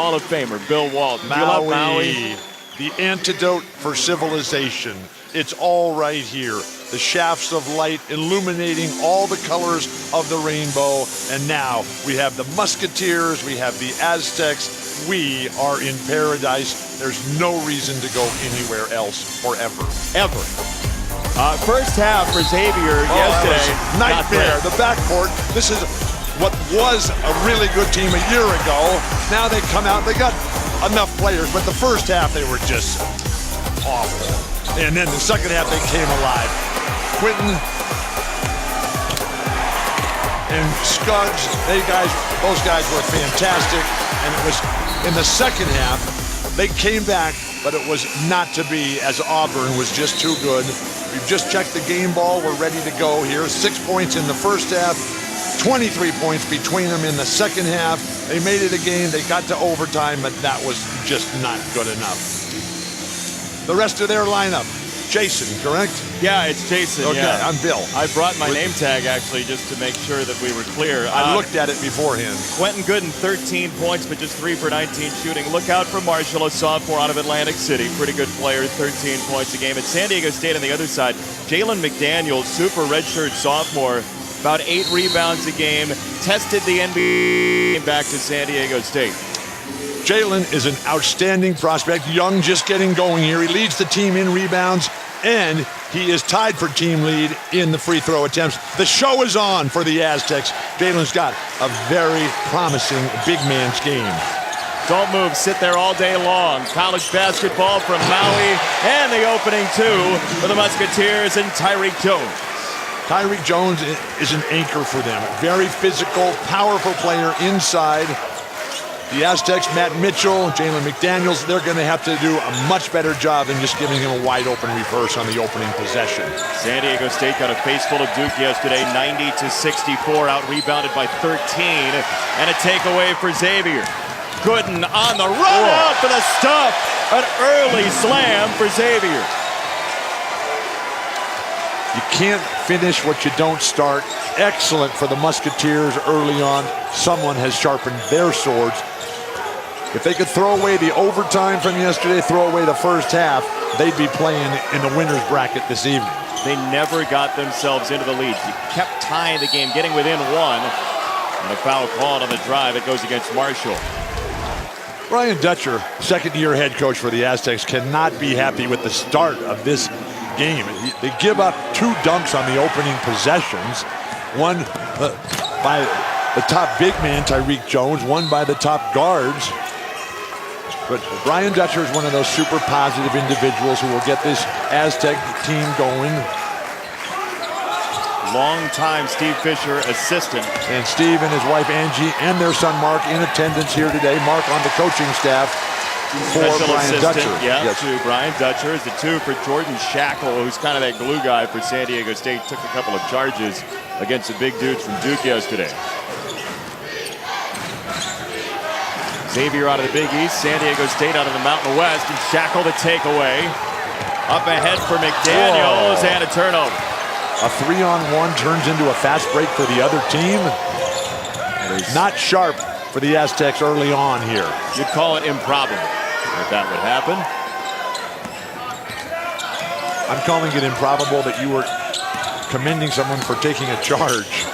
Hall of Famer, Bill Walton. You love Maui. The antidote for civilization. It's all right here. The shafts of light illuminating all the colors of the rainbow. And now we have the Musketeers, we have the Aztecs. We are in paradise. There's no reason to go anywhere else forever. Ever. First half for Xavier yesterday. Nightmare. The backcourt. This is what was a really good team a year ago. Now they come out, they got enough players, but the first half they were just awful. And then the second half they came alive. Quentin and Scuggs, those guys were fantastic. And it was in the second half, they came back, but it was not to be, as Auburn was just too good. We've just checked the game ball. We're ready to go here. 6 points in the first half, 23 points between them in the second half. They made it a game. They got to overtime, but that was just not good enough. The rest of their lineup, Jason, correct? Yeah, it's Jason. Okay, yeah. I'm Bill. I brought my name tag, actually, just to make sure that we were clear. I looked at it beforehand. Quentin Gooden, 13 points, but just 3 for 19 shooting. Look out for Marshall, a sophomore out of Atlantic City. Pretty good player, 13 points a game. At San Diego State on the other side, Jalen McDaniels, super redshirt sophomore, about 8 rebounds a game. Tested the NBA back to San Diego State. Jalen is an outstanding prospect, young, just getting going here. He leads the team in rebounds, and he is tied for team lead in the free throw attempts. The show is on for the Aztecs. Jalen's got a very promising big man's game. Don't move, sit there all day long. College basketball from Maui, and the opening 2 for the Musketeers and Tyreek Jones. Tyreek Jones is an anchor for them. Very physical, powerful player inside. The Aztecs, Matt Mitchell, Jalen McDaniels, they're going to have to do a much better job than just giving him a wide open reverse on the opening possession. San Diego State got a face full of Duke yesterday, 90-64, out-rebounded by 13, and a takeaway for Xavier. Gooden on the run up for the stuff. An early slam for Xavier. You can't finish what you don't start. Excellent for the Musketeers early on. Someone has sharpened their swords. If they could throw away the overtime from yesterday, throw away the first half, they'd be playing in the winner's bracket this evening. They never got themselves into the lead. They kept tying the game, getting within 1. And a foul called on the drive. It goes against Marshall. Brian Dutcher, second-year head coach for the Aztecs, cannot be happy with the start of this game. They give up 2 dunks on the opening possessions. One by the top big man, Tyreek Jones, one by the top guards. But Brian Dutcher is one of those super positive individuals who will get this Aztec team going. Long-time Steve Fisher assistant. And Steve and his wife Angie and their son Mark in attendance here today. Mark on the coaching staff for Brian Dutcher. Yeah, yes. To Brian Dutcher is the 2 for Jordan Shackle, who's kind of that glue guy for San Diego State. Took a couple of charges against the big dudes from Duke yesterday. Xavier out of the Big East, San Diego State out of the Mountain West, and Shackle the takeaway. Up ahead for McDaniels, and a turnover. A 3-on-1 turns into a fast break for the other team. Not sharp for the Aztecs early on here. You'd call it improbable if that would happen. I'm calling it improbable that you were commending someone for taking a charge.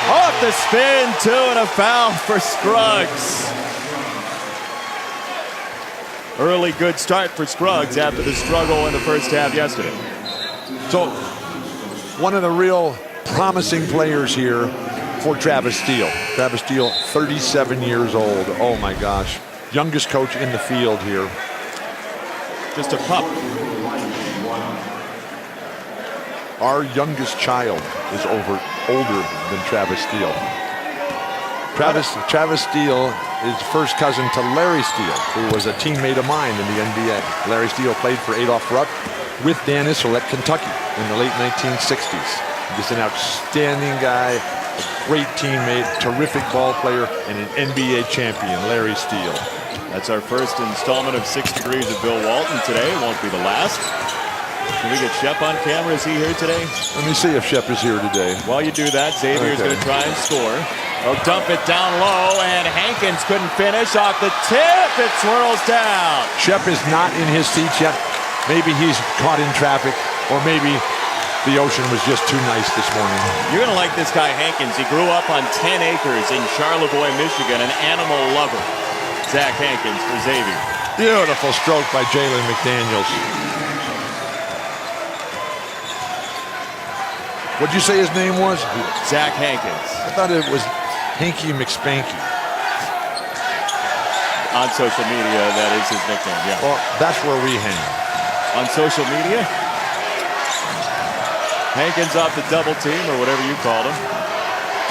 Off the spin, 2, and a foul for Scruggs. Early good start for Scruggs after the struggle in the first half yesterday. So, one of the real promising players here for Travis Steele. Travis Steele, 37 years old. Oh my gosh. Youngest coach in the field here. Just a pup. Our youngest child is older than Travis Steele. Travis Steele is first cousin to Larry Steele, who was a teammate of mine in the NBA. Larry Steele played for Adolph Rupp with Dan Issel at Kentucky in the late 1960s. Just an outstanding guy, a great teammate, terrific ball player, and an NBA champion, Larry Steele. That's our first installment of 6 Degrees of Bill Walton today. It won't be the last. Can we get Shep on camera? Is he here today? Let me see if Shep is here today. While you do that, Xavier is going to try and score. They'll dump it down low, and Hankins couldn't finish off the tip. It swirls down. Shep is not in his seats yet. Maybe he's caught in traffic, or maybe the ocean was just too nice this morning. You're going to like this guy, Hankins. He grew up on 10 acres in Charlevoix, Michigan, an animal lover. Zach Hankins for Xavier. Beautiful stroke by Jalen McDaniels. What'd you say his name was? Zach Hankins. I thought it was Hanky McSpanky. On social media, that is his nickname, yeah. Well, that's where we hang. On social media? Hankins off the double team, or whatever you called him.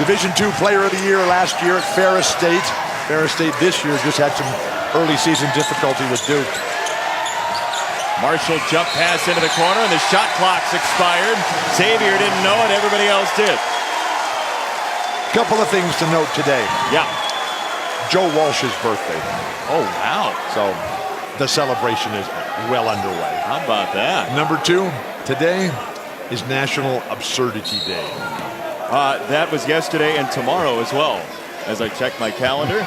Division II Player of the Year last year at Ferris State. Ferris State this year just had some early season difficulty with Duke. Marshall jump pass into the corner, and the shot clock's expired. Xavier didn't know it, everybody else did. Couple of things to note today. Yeah. Joe Walsh's birthday. Oh, wow. So the celebration is well underway. How about that? Number 2, today is National Absurdity Day. That was yesterday and tomorrow as well, as I check my calendar.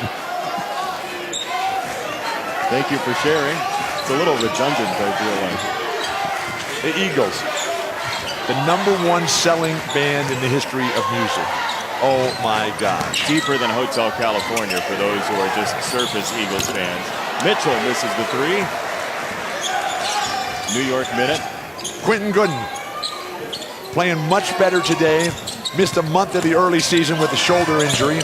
Thank you for sharing. It's a little redundant, I feel like. The Eagles, the #1 selling band in the history of music. Oh my gosh. Deeper than Hotel California for those who are just surface Eagles fans. Mitchell misses the 3. New York minute. Quentin Gooden playing much better today. Missed a month of the early season with a shoulder injury.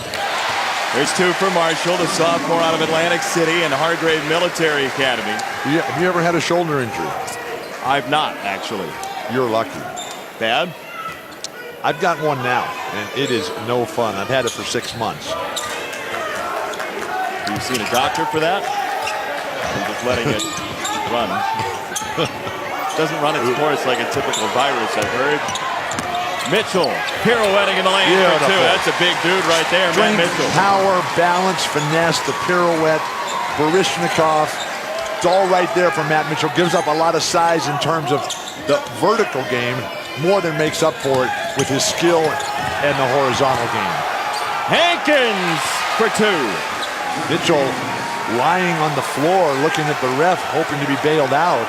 There's 2 for Marshall, the sophomore out of Atlantic City and Hargrave Military Academy. Have you ever had a shoulder injury? I've not, actually. You're lucky. Bad? I've got one now, and it is no fun. I've had it for 6 months. You've seen a doctor for that? I'm just letting it run. Doesn't run its course like a typical virus, I've heard. Mitchell pirouetting in the lane for 2. That's a big dude right there, Matt Mitchell. Power, balance, finesse, the pirouette, Baryshnikov. It's all right there for Matt Mitchell. Gives up a lot of size in terms of the vertical game. More than makes up for it with his skill and the horizontal game. Hankins for 2. Mitchell lying on the floor looking at the ref, hoping to be bailed out.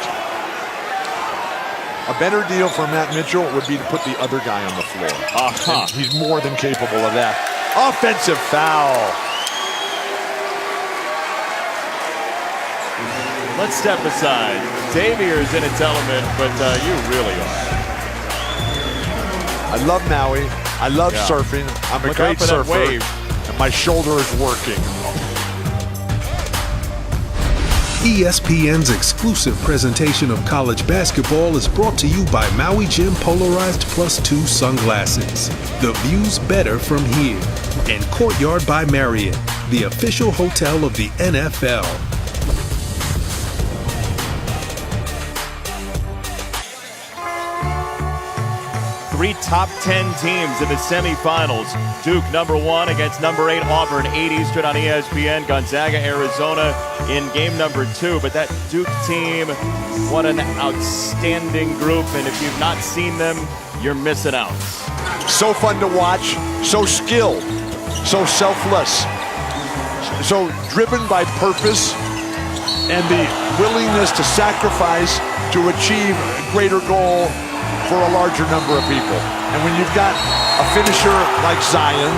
A better deal for Matt Mitchell would be to put the other guy on the floor. And he's more than capable of that. Offensive foul. Let's step aside. Xavier's in its element, but you really are. I love Maui. I love surfing. I'm a great surfer. And my shoulder is working. ESPN's exclusive presentation of college basketball is brought to you by Maui Jim Polarized Plus 2 sunglasses. The view's better from here. And Courtyard by Marriott, the official hotel of the NFL. Three top 10 teams in the semifinals. Duke #1 against #8 Auburn, 8 Eastern on ESPN. Gonzaga, Arizona in game #2. But that Duke team, what an outstanding group. And if you've not seen them, you're missing out. So fun to watch, so skilled, so selfless, so driven by purpose and the willingness to sacrifice to achieve a greater goal for a larger number of people. And when you've got a finisher like Zion,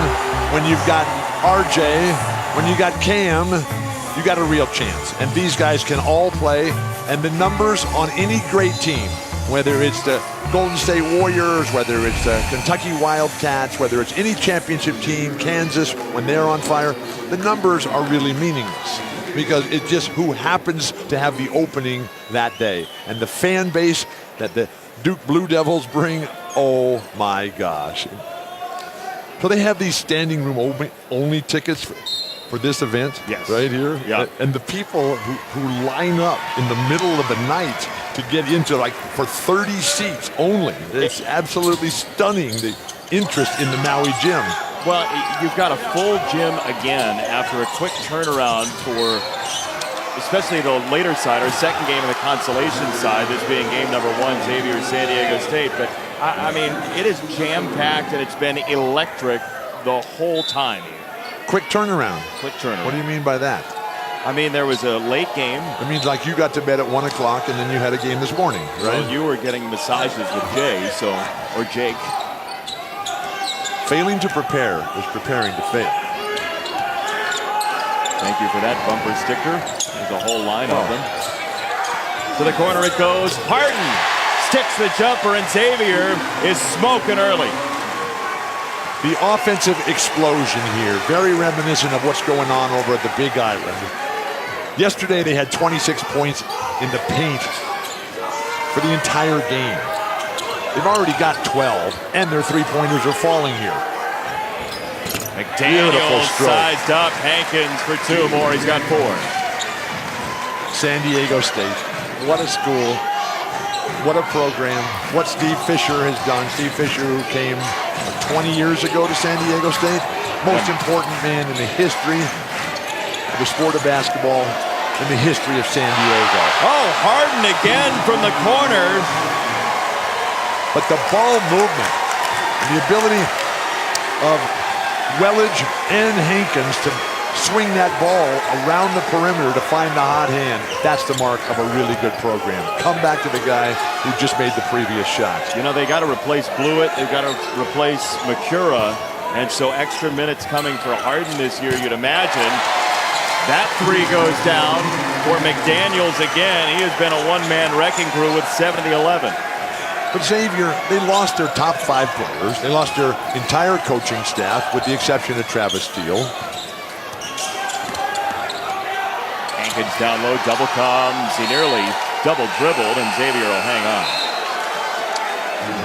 when you've got RJ, when you got Cam, you got a real chance. And these guys can all play. And the numbers on any great team, whether it's the Golden State Warriors, whether it's the Kentucky Wildcats, whether it's any championship team, Kansas, when they're on fire, the numbers are really meaningless because it's just who happens to have the opening that day. And the fan base that the Duke Blue Devils bring, oh my gosh. So they have these standing room only tickets for this event right here. Yeah. And the people who line up in the middle of the night to get into, like, for 30 seats only. It's absolutely stunning, the interest in the Maui Gym. Well, you've got a full gym again after a quick turnaround for especially the later side, our second game of the consolation side, this being game #1, Xavier, San Diego State. But, I mean, it is jam-packed and it's been electric the whole time. Quick turnaround. Quick turnaround. What do you mean by that? I mean, there was a late game. It means like you got to bed at 1 o'clock and then you had a game this morning, right? Well, you were getting massages with Jay, or Jake. Failing to prepare is preparing to fail. Thank you for that bumper sticker. There's a whole line of them. To the corner it goes. Harden sticks the jumper, and Xavier is smoking early. The offensive explosion here, very reminiscent of what's going on over at the Big Island. Yesterday they had 26 points in the paint for the entire game. They've already got 12, and their three-pointers are falling here. McDaniel sized up Hankins for 2 more. He's got 4. San Diego State, what a school, what a program, what Steve Fisher has done. Steve Fisher, who came 20 years ago to San Diego State, most important man in the history of the sport of basketball, in the history of San Diego. Oh, Harden again from the corner. But the ball movement, and the ability of Wellage and Hankins to swing that ball around the perimeter to find the hot hand, that's the mark of a really good program. Come back to the guy who just made the previous shots. You know, they got to replace Blewett. They've got to replace Makura. And so extra minutes coming for Harden this year, you'd imagine. That 3 goes down for McDaniels again. He has been a one-man wrecking crew with 7 of the 11. But Xavier, they lost their top 5 players. They lost their entire coaching staff, with the exception of Travis Steele. Hankins down low, double comes. He nearly double dribbled, and Xavier will hang on.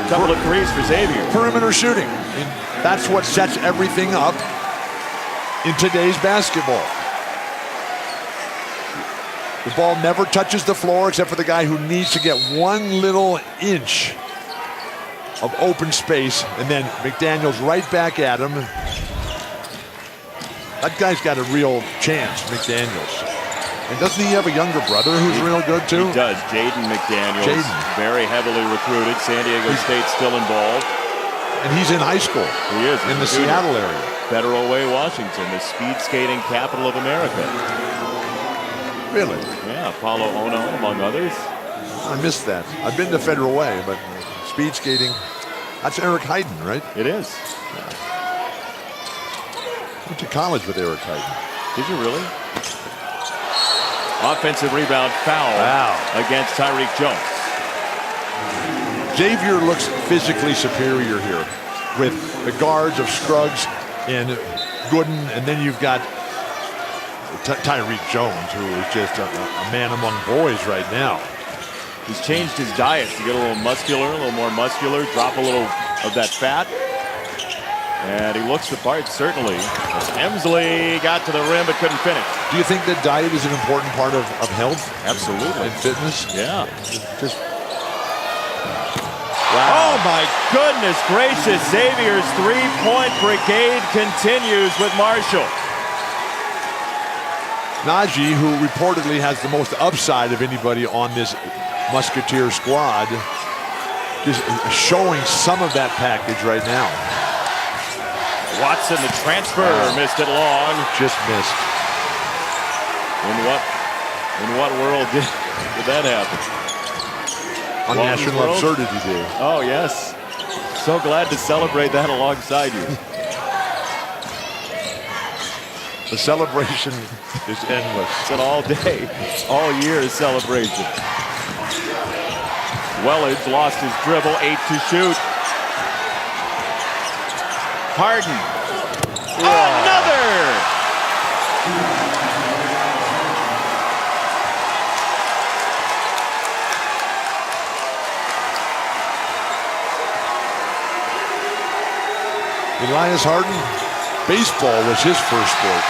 Couple of threes for Xavier. Perimeter shooting. And that's what sets everything up in today's basketball. The ball never touches the floor except for the guy who needs to get 1 little inch of open space, and then McDaniel's right back at him. That guy's got a real chance, McDaniels. And doesn't he have a younger brother who's real good too? He does. Jaden McDaniels. Very heavily recruited. San Diego State still involved. And he's in high school. He is. In the Seattle area. Federal Way, Washington, the speed skating capital of America. Really? Yeah, Apollo Ono, among others. I missed that. I've been to Federal Way, but speed skating, that's Eric Heiden, right? It is. Went to college with Eric Heiden. Did you really? Offensive rebound foul against Tyreek Jones. Xavier looks physically superior here with the guards of Scruggs and Gooden, and then you've got Tyreek Jones, who is just a man among boys right now. He's changed his diet to get a little more muscular, drop a little of that fat. And he looks the part, certainly. As Hemsley got to the rim but couldn't finish. Do you think that diet is an important part of health? Absolutely. And fitness? Yeah. Just wow. Oh, my goodness gracious. Xavier's three-point brigade continues with Marshall. Najee, who reportedly has the most upside of anybody on this Musketeer squad, just showing some of that package right now. Watson, the transfer, missed it long. Just missed. In what world did that happen? On National Absurdity Day. Oh, yes. So glad to celebrate that alongside you. The celebration is endless. It's an all-day, all-year celebration. Wellage lost his dribble, 8 to shoot. Harden. Another! Elias Harden, baseball was his first sport.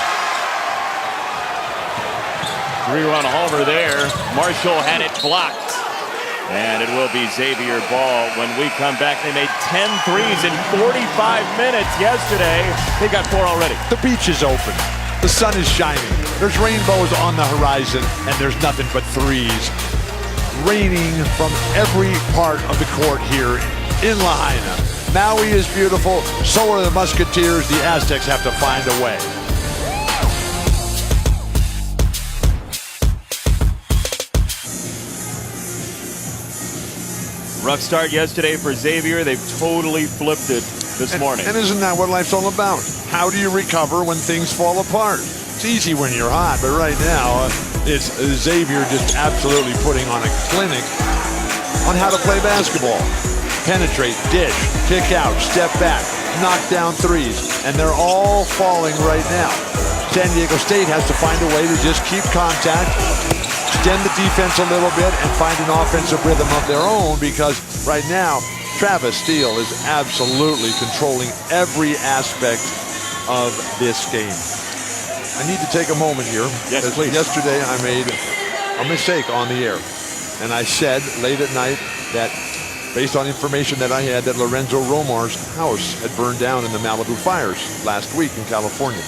3-run homer there. Marshall had it blocked. And it will be Xavier Ball when we come back. They made 10 threes in 45 minutes yesterday. They got 4 already. The beach is open. The sun is shining. There's rainbows on the horizon, and there's nothing but threes raining from every part of the court here in Lahaina. Maui is beautiful. So are the Musketeers. The Aztecs have to find a way. Rough start yesterday for Xavier. They've totally flipped it this morning. And isn't that what life's all about? How do you recover when things fall apart? It's easy when you're hot, but right now it's Xavier just absolutely putting on a clinic on how to play basketball. Penetrate, dish, kick out, step back, knock down threes, and they're all falling right now. San Diego State has to find a way to just keep contact, extend the defense a little bit, and find an offensive rhythm of their own, because right now Travis Steele is absolutely controlling every aspect of this game. I need to take a moment here. Yes, please. Yesterday I made a mistake on the air, and I said late at night that based on information that I had, that Lorenzo Romar's house had burned down in the Malibu fires last week in California.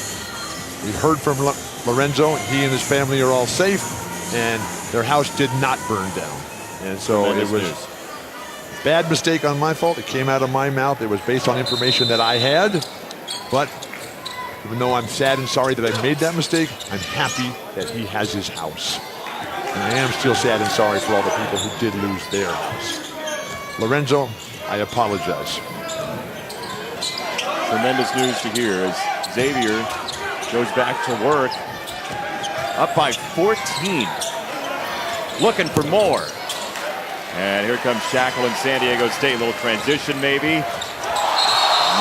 We heard from Lorenzo. He and his family are all safe, and their house did not burn down. And so it was a bad mistake on my fault. It came out of my mouth. It was based on information that I had. But even though I'm sad and sorry that I made that mistake, I'm happy that he has his house. And I am still sad and sorry for all the people who did lose their house. Lorenzo, I apologize. Tremendous news to hear as Xavier goes back to work. Up by 14. Looking for more. And here comes Shackle in San Diego State. Little transition maybe.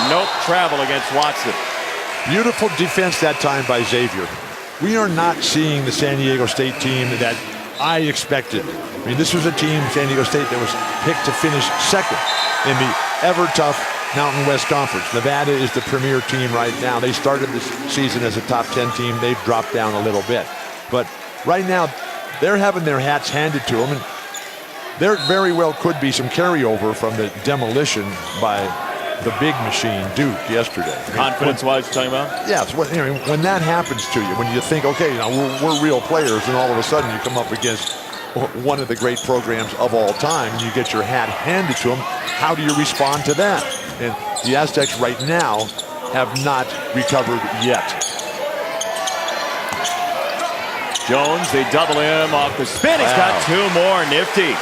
Nope, travel against Watson. Beautiful defense that time by Xavier. We are not seeing the San Diego State team that I expected. I mean, this was a team, San Diego State, that was picked to finish second in the ever-tough Mountain West Conference. Nevada is the premier team right now. They started this season as a top 10 team. They've dropped down a little bit. But right now, they're having their hats handed to them. And there very well could be some carryover from the demolition by the big machine, Duke, yesterday. Confidence-wise, you're talking about? Yes. When that happens to you, when you think, okay, you know, we're real players, and all of a sudden you come up against one of the great programs of all time, and you get your hat handed to them, how do you respond to that? And the Aztecs right now have not recovered yet. Jones, they double him off the spin. He's got two more. Nifty.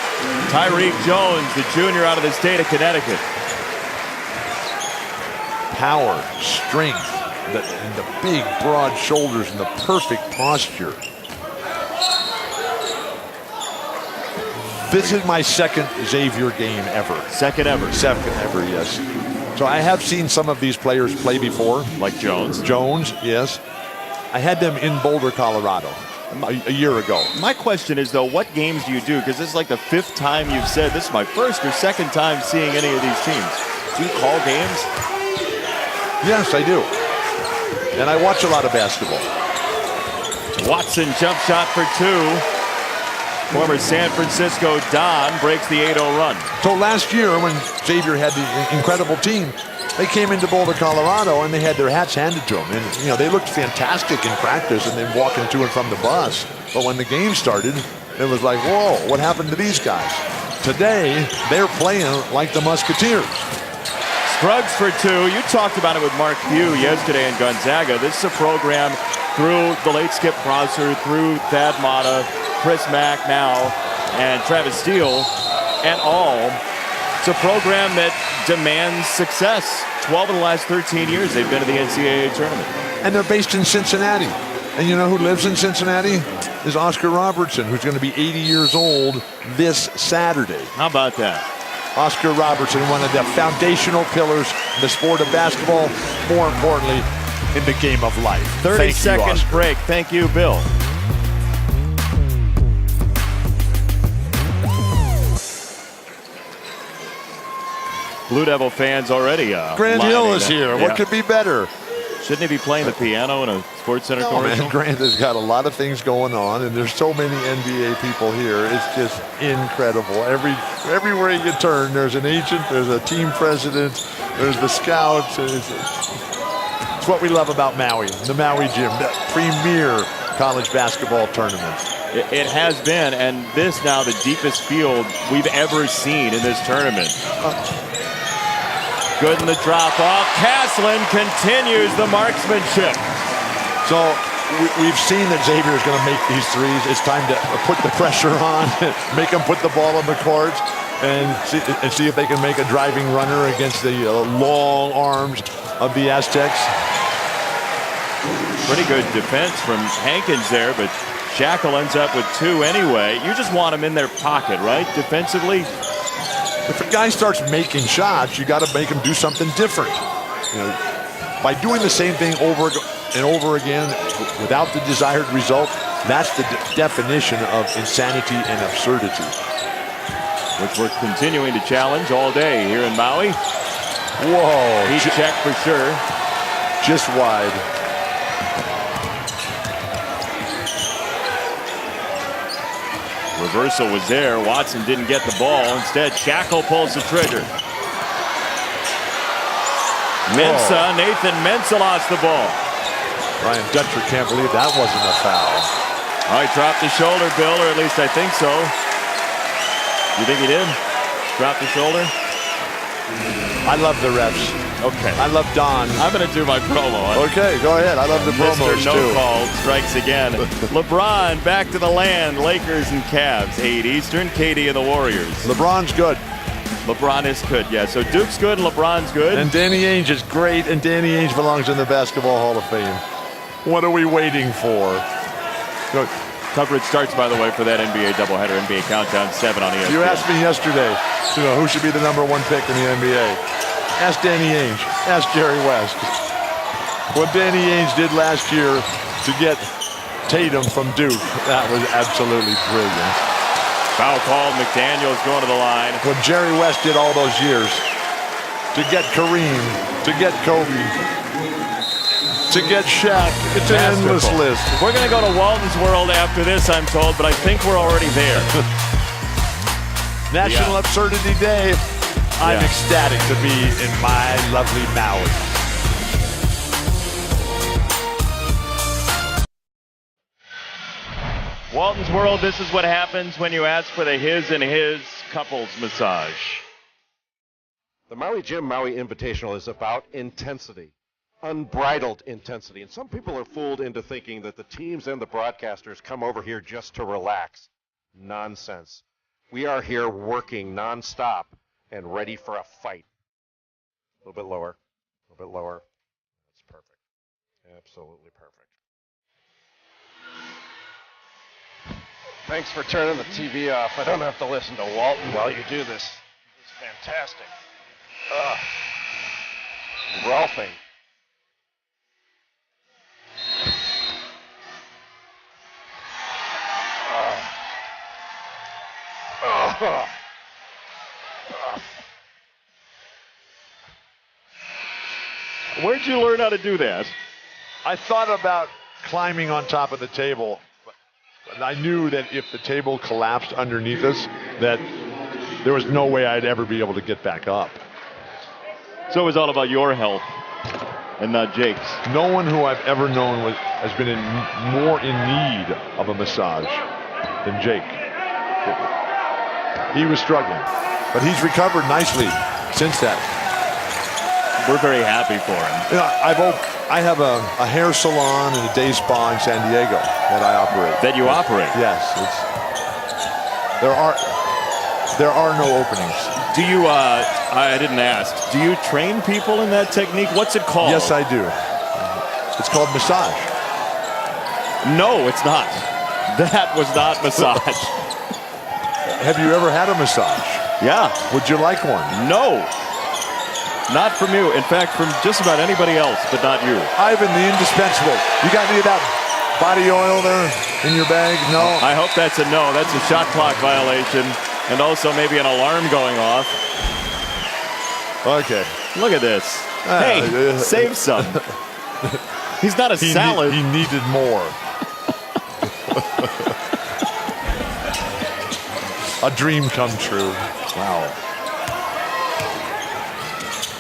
Tyreek Jones, the junior out of the state of Connecticut. Power, strength, and the big, broad shoulders, and the perfect posture. This is my second Xavier game ever. Second ever? Second ever, yes. So I have seen some of these players play before. Like Jones? Jones, yes. I had them in Boulder, Colorado a year ago. My question is, though, what games do you do? Because this is like the fifth time you've said this is my first or second time seeing any of these teams. Do you call games? Yes, I do. And I watch a lot of basketball. Watson jump shot for two. Former San Francisco Don breaks the 8-0 run. So last year when Xavier had the incredible team, they came into Boulder, Colorado, and they had their hats handed to them. And, you know, they looked fantastic in practice and then walking to and from the bus. But when the game started, it was like, whoa, what happened to these guys? Today, they're playing like the Musketeers. Scruggs for two. You talked about it with Mark Pugh yesterday in Gonzaga. This is a program through the late Skip Prosser, through Thad Matta, Chris Mack now, and Travis Steele, and all. It's a program that demands success. 12 of the last 13 years they've been to the NCAA tournament. And they're based in Cincinnati. And you know who lives in Cincinnati? Is Oscar Robertson, who's going to be 80 years old this Saturday. How about that? Oscar Robertson, one of the foundational pillars in the sport of basketball, more importantly, in the game of life. 30-second break. Thank you, Bill. Blue Devil fans already. Grant Hill is here. Yeah. What could be better? Shouldn't he be playing the piano in a Sports Center commercial? Man, Grant has got a lot of things going on, and there's so many NBA people here. It's just incredible. Everywhere you turn, there's an agent, there's a team president, there's the scouts. It's what we love about Maui, the Maui Gym, the premier college basketball tournament. It has been, and this now the deepest field we've ever seen in this tournament. Good in the drop off. Caslin continues the marksmanship. So we've seen that Xavier is going to make these threes. It's time to put the pressure on, make them put the ball on the court, and see if they can make a driving runner against the long arms of the Aztecs. Pretty good defense from Hankins there, but Shackle ends up with 2 anyway. You just want him in their pocket, right? Defensively. If a guy starts making shots, you got to make him do something different. You know, by doing the same thing over and over again without the desired result, that's the definition of insanity and absurdity. Which we're continuing to challenge all day here in Maui. Whoa. Heat check for sure. Just wide. Reversal was there. Watson didn't get the ball. Instead, Shackle pulls the trigger. Mensah, Nathan Mensah lost the ball. Ryan Dutcher can't believe that wasn't a foul. Oh, he dropped the shoulder, Bill, or at least I think so. You think he did? Drop the shoulder? I love the refs. Okay. I love Don. I'm going to do my promo. Okay, go ahead. I love the promos Mr. No too. Call strikes again. LeBron back to the land. Lakers and Cavs. 8 Eastern. KD and the Warriors. LeBron's good. LeBron is good, yeah. So Duke's good and LeBron's good. And Danny Ainge is great, and Danny Ainge belongs in the Basketball Hall of Fame. What are we waiting for? Good. Coverage starts, by the way, for that NBA doubleheader, NBA Countdown 7 on ESPN. You asked me yesterday, who should be the #1 pick in the NBA. Ask Danny Ainge. Ask Jerry West. What Danny Ainge did last year to get Tatum from Duke, that was absolutely brilliant. Foul called. McDaniels going to the line. What Jerry West did all those years to get Kareem, to get Kobe, to get Shaq. It's an endless list. We're going to go to Walton's World after this, I'm told, but I think we're already there. National Absurdity Day. I'm ecstatic to be in my lovely Maui. Walton's World, this is what happens when you ask for the His and His couples massage. The Maui Jim Maui Invitational is about intensity, unbridled intensity. And some people are fooled into thinking that the teams and the broadcasters come over here just to relax. Nonsense. We are here working nonstop and ready for a fight. A little bit lower, a little bit lower. That's perfect. Absolutely perfect. Thanks for turning the TV off. I don't have to listen to Walton while you do this. It's fantastic. Rolfing. Where'd you learn how to do that? I thought about climbing on top of the table, but I knew that if the table collapsed underneath us, that there was no way I'd ever be able to get back up. So it was all about your health and not Jake's. No one who I've ever known has been more in need of a massage than Jake. He was struggling, but he's recovered nicely since that. We're very happy for him. You know, I have a hair salon and a day spa in San Diego that I operate. That you operate? Yes. There are no openings. Do you, I didn't ask, do you train people in that technique? What's it called? Yes, I do. It's called massage. No, it's not. That was not massage. Have you ever had a massage? Yeah. Would you like one? No. Not from you. In fact, from just about anybody else, but not you. Ivan, the indispensable. You got any of that body oil there in your bag? No? I hope that's a no. That's a shot clock violation. And also maybe an alarm going off. Okay. Look at this. Hey, save some. He's not a salad. He needed more. A dream come true. Wow.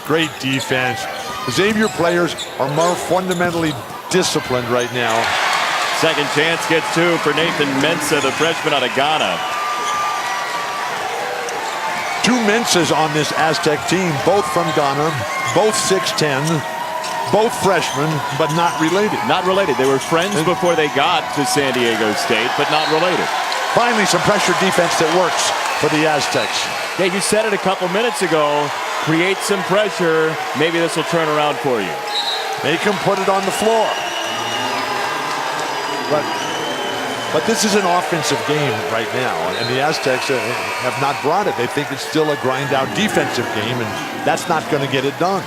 Great defense. The Xavier players are more fundamentally disciplined right now. Second chance gets 2 for Nathan Mensah, the freshman out of Ghana. Two Menses on this Aztec team, both from Ghana, both 6'10", both freshmen, but not related. Not related. They were friends before they got to San Diego State, but not related. Finally, some pressure defense that works for the Aztecs. Yeah, you said it a couple minutes ago. Create some pressure. Maybe this will turn around for you. Make them put it on the floor. But this is an offensive game right now, and the Aztecs have not brought it. They think it's still a grind-out defensive game, and that's not going to get it done.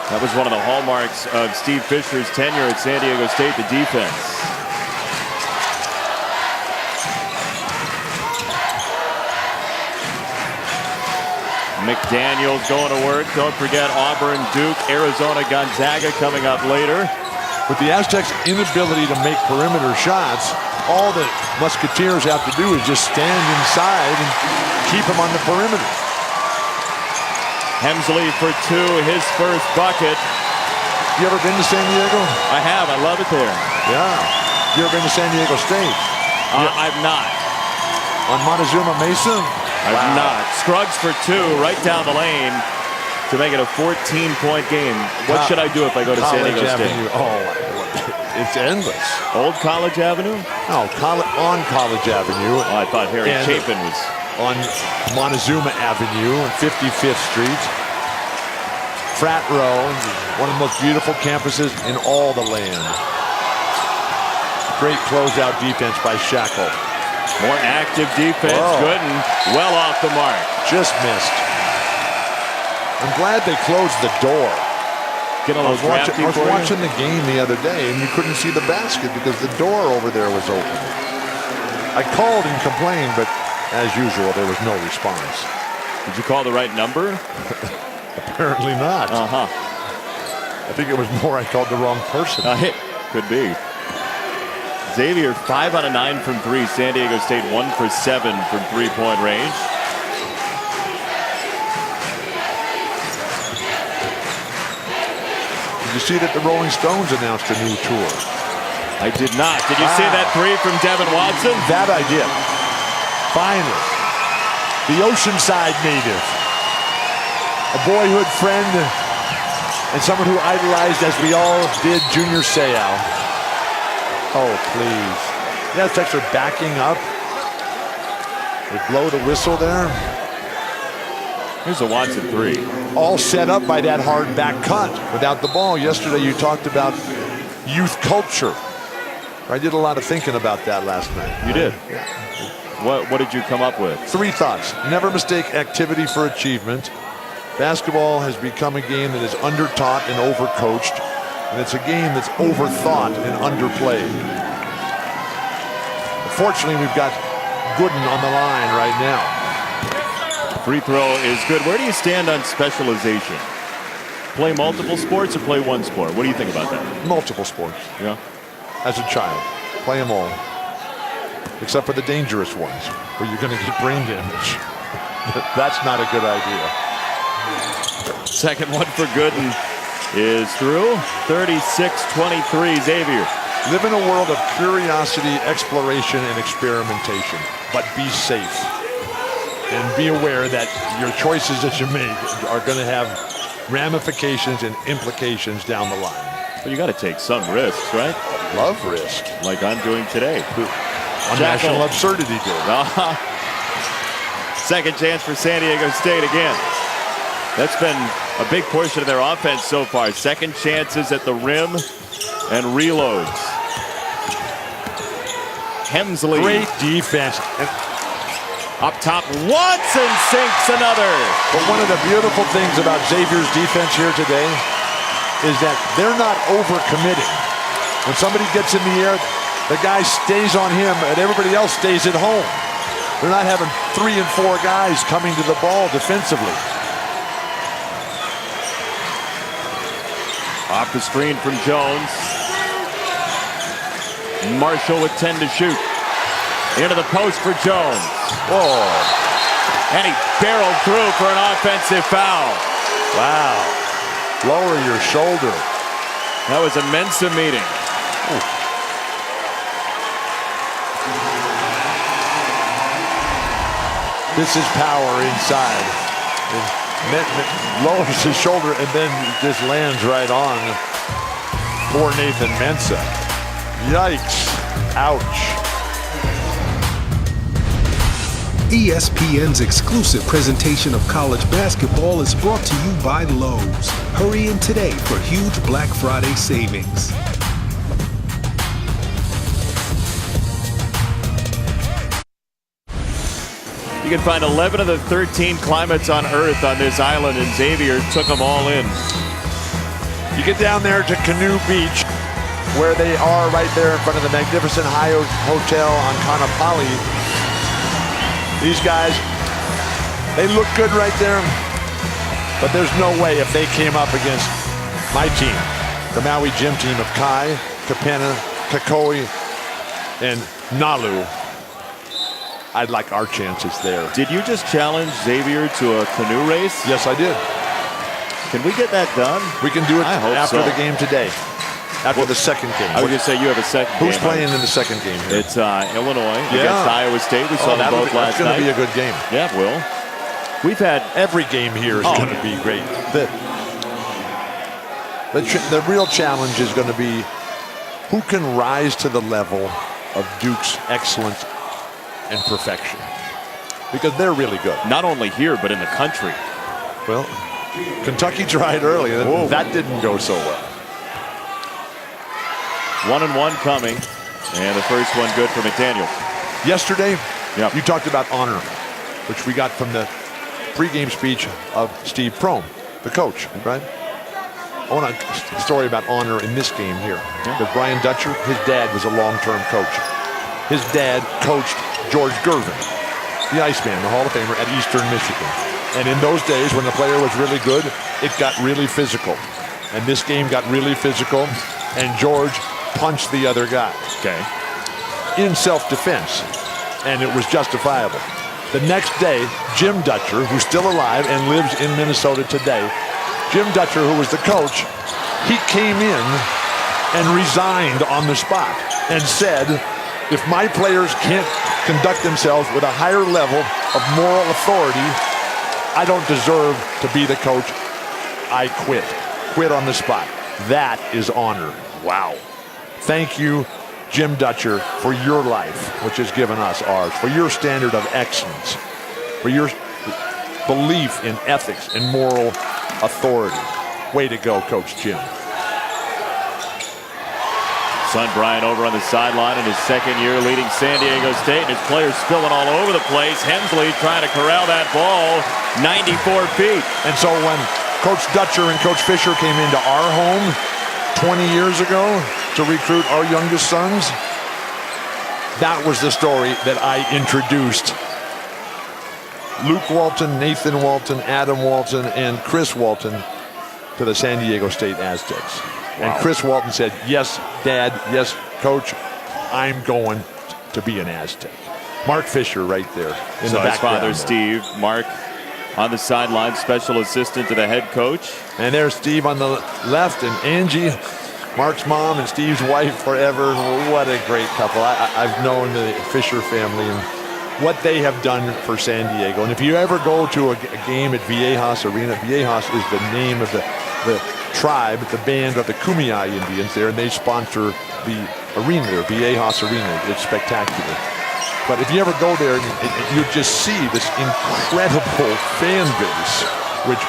That was one of the hallmarks of Steve Fisher's tenure at San Diego State, the defense. McDaniels going to work. Don't forget Auburn, Duke, Arizona, Gonzaga coming up later. With the Aztecs' inability to make perimeter shots, all the Musketeers have to do is just stand inside and keep them on the perimeter. Hemsley for two, his first bucket. You ever been to San Diego? I have. I love it there. Yeah. You ever been to San Diego State? I've not. On Montezuma Mesa? I've not. Scruggs for two, right down the lane to make it a 14-point game. What should I do if I go to San Diego State? Oh, it's endless. Old College Avenue? No, on College Avenue. Oh, I thought Harry Chapin was on Montezuma Avenue on 55th Street. Frat Row, one of the most beautiful campuses in all the land. Great closeout defense by Shackle. More active defense. Whoa. Gooden well off the mark. Just missed. I'm glad they closed the door. I was watching the game the other day, and you couldn't see the basket because the door over there was open. I called and complained, but as usual, there was no response. Did you call the right number? Apparently not. I think it was more I called the wrong person. Could be. Xavier 5 out of 9 from three. San Diego State 1 for 7 from three-point range. Did you see that the Rolling Stones announced a new tour? I did not. Did you see that three from Devin Watson? That I did. Finally. The Oceanside native. A boyhood friend and someone who idolized, as we all did, Junior Seau. Oh, please. The Aztecs are backing up. They blow the whistle there. Here's a Watson three. All set up by that hard back cut without the ball. Yesterday you talked about youth culture. I did a lot of thinking about that last night. You did? Yeah. What did you come up with? 3 thoughts. Never mistake activity for achievement. Basketball has become a game that is undertaught and overcoached. And it's a game that's overthought and underplayed. Fortunately, we've got Gooden on the line right now. Free throw is good. Where do you stand on specialization? Play multiple sports or play one sport? What do you think about that? Multiple sports. Yeah. As a child, play them all. Except for the dangerous ones, where you're going to get brain damage. That's not a good idea. Second one for Gooden is through. 36-23, Xavier. Live in a world of curiosity, exploration, and experimentation, but be safe. And be aware that your choices that you make are going to have ramifications and implications down the line. But you got to take some risks, right? Love risk. Like I'm doing today. On National Absurdity Day. Second chance for San Diego State again. That's been a big portion of their offense so far. Second chances at the rim and reloads. Hemsley. Great defense. Up top, Watson sinks another. But one of the beautiful things about Xavier's defense here today is that they're not overcommitting. When somebody gets in the air, the guy stays on him and everybody else stays at home. They're not having 3 and 4 guys coming to the ball defensively. Off the screen from Jones. Marshall with 10 to shoot. Into the post for Jones. Whoa. And he barreled through for an offensive foul. Wow. Lower your shoulder. That was a Mensa meeting. Ooh. This is power inside. And lowers his shoulder and then just lands right on. Poor Nathan Mensah. Yikes. Ouch. ESPN's exclusive presentation of college basketball is brought to you by Lowe's. Hurry in today for huge Black Friday savings. You can find 11 of the 13 climates on Earth on this island, and Xavier took them all in. You get down there to Canoe Beach, where they are right there in front of the magnificent Hyatt Hotel on Kaanapali. These guys, they look good right there, but there's no way if they came up against my team, the Maui Gym team of Kai, Kapena, Kakoi, and Nalu, I'd like our chances there. Did you just challenge Xavier to a canoe race? Yes, I did. Can we get that done? We can do it I hope after so. the game today. After the second game. I was going to say you have a second game. Who's playing in the second game here? It's Illinois against Iowa State. We saw them both last night. That's going to be a good game. Yeah, it will. We've had every game here is going to be great. The real challenge is going to be who can rise to the level of Duke's excellence and perfection, because they're really good. Not only here, but in the country. Well, Kentucky tried early. That didn't go so well. 1-1 coming, and the first one good for McDaniel. Yesterday, you talked about honor, which we got from the pregame speech of Steve Prohm, the coach, right? I want a story about honor in this game here. Because Brian Dutcher, his dad was a long-term coach. His dad coached George Gervin, the Iceman, the Hall of Famer at Eastern Michigan. And in those days, when the player was really good, it got really physical. And this game got really physical, and George punched the other guy. Okay. In self-defense, and it was justifiable. The next day, Jim Dutcher, who's still alive and lives in Minnesota today, Jim Dutcher, who was the coach, he came in and resigned on the spot and said, if my players can't conduct themselves with a higher level of moral authority, I don't deserve to be the coach. I quit. Quit on the spot. That is honor. Wow. Thank you, Jim Dutcher, for your life, which has given us ours, for your standard of excellence, for your belief in ethics and moral authority. Way to go, Coach Jim. Son Brian over on the sideline in his second year leading San Diego State, and his players spilling all over the place. Hensley trying to corral that ball 94 feet. And so when Coach Dutcher and Coach Fisher came into our home 20 years ago to recruit our youngest sons, that was the story that I introduced Luke Walton, Nathan Walton, Adam Walton, and Chris Walton to the San Diego State Aztecs. Wow. And Chris Walton said, yes, Dad, yes, Coach, I'm going to be an Aztec. Mark Fisher right there in the background. His father, Steve, Mark on the sideline, special assistant to the head coach. And there's Steve on the left, and Angie, Mark's mom, and Steve's wife forever. What a great couple. I've known the Fisher family and what they have done for San Diego. And if you ever go to a game at Viejas Arena, Viejas is the name of the tribe, the band of the Kumeyaay Indians there, and they sponsor the arena there, Viejas Arena. It's spectacular. But if you ever go there, you just see this incredible fan base, which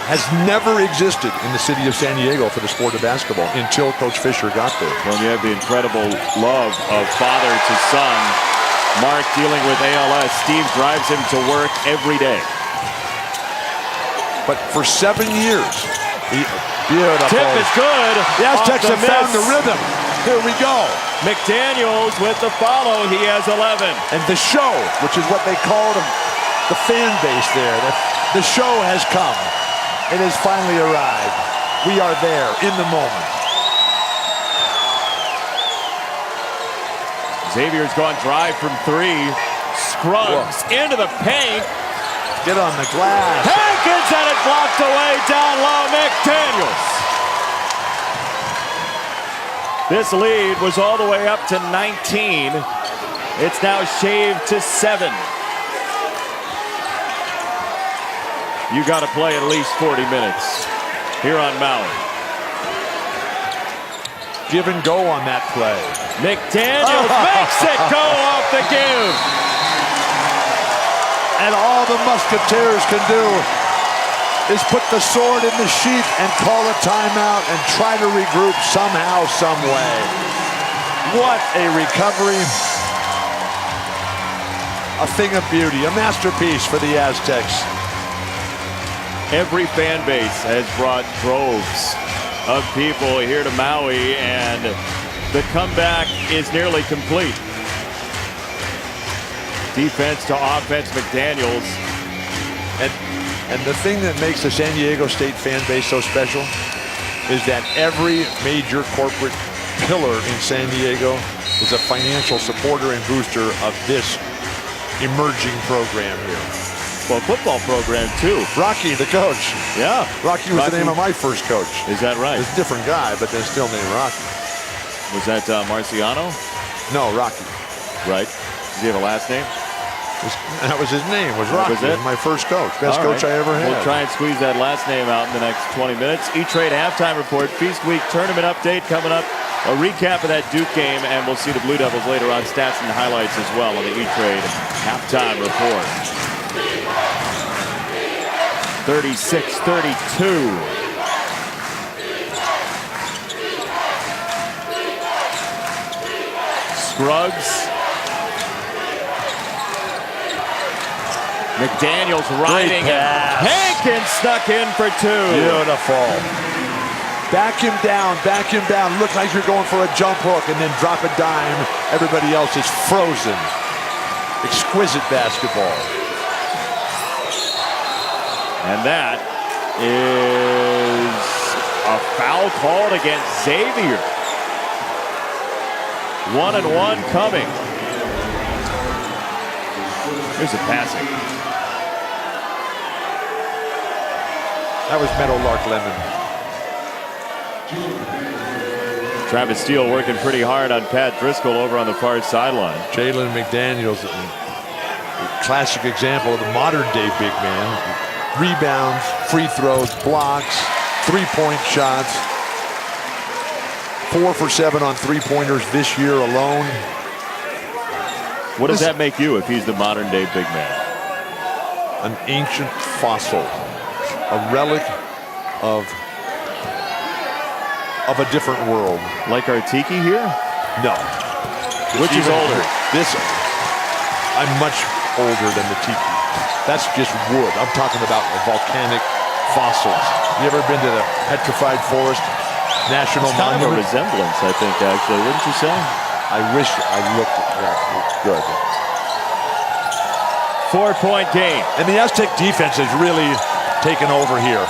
has never existed in the city of San Diego for the sport of basketball until Coach Fisher got there. Well, you have the incredible love of father to son. Mark dealing with ALS. Steve drives him to work every day. But for 7 years, beautiful. Tip is good. The Aztecs have found the rhythm. Here we go. McDaniels with the follow. He has 11. And the show, which is what they call the fan base there. The show has come. It has finally arrived. We are there in the moment. Xavier's gone drive from three. Scruggs into the paint. Get on the glass. Hankins had it blocked away down low. McDaniels. This lead was all the way up to 19. It's now shaved to 7. you got to play at least 40 minutes here on Maui. Give and go on that play. McDaniels makes it go off the give. And all the Musketeers can do is put the sword in the sheath and call a timeout and try to regroup somehow, some way. What a recovery. A thing of beauty, a masterpiece for the Aztecs. Every fan base has brought droves of people here to Maui, and the comeback is nearly complete. Defense to offense, McDaniels. And the thing that makes the San Diego State fan base so special is that every major corporate pillar in San Diego is a financial supporter and booster of this emerging program here. Well, football program too. Rocky, the coach. Yeah. Rocky was the name of my first coach. Is that right? It's a different guy, but they're still named Rocky. Was that Marciano? No, Rocky. Right. Does he have a last name? That was his name, was Rocky. Was it? My first coach. Best coach I ever had. We'll try and squeeze that last name out in the next 20 minutes. E-Trade halftime report, Feast Week tournament update coming up. A recap of that Duke game, and we'll see the Blue Devils later on, stats and highlights as well on the E-Trade halftime report. 36-32. Scruggs. McDaniels riding it. Hankins stuck in for two. Beautiful. Back him down. Look like you're going for a jump hook and then drop a dime. Everybody else is frozen. Exquisite basketball. And that is a foul called against Xavier. 1-and-1 coming. Here's a passing. That was Meadowlark Lemon. Travis Steele working pretty hard on Pat Driscoll over on the far sideline. Jalen McDaniels, a classic example of the modern day big man. Rebounds, free throws, blocks, three-point shots. 4 for 7 on three-pointers this year alone. What does that make you if he's the modern day big man? An ancient fossil. A relic of a different world. Like our tiki here? No. Which is older? I'm much older than the tiki. That's just wood. I'm talking about volcanic fossils. You ever been to the Petrified Forest National Monument? Kind of a resemblance, I think, actually. Wouldn't you say? I wish I looked at that. Good. 4-point game. And the Aztec defense has really taken over here.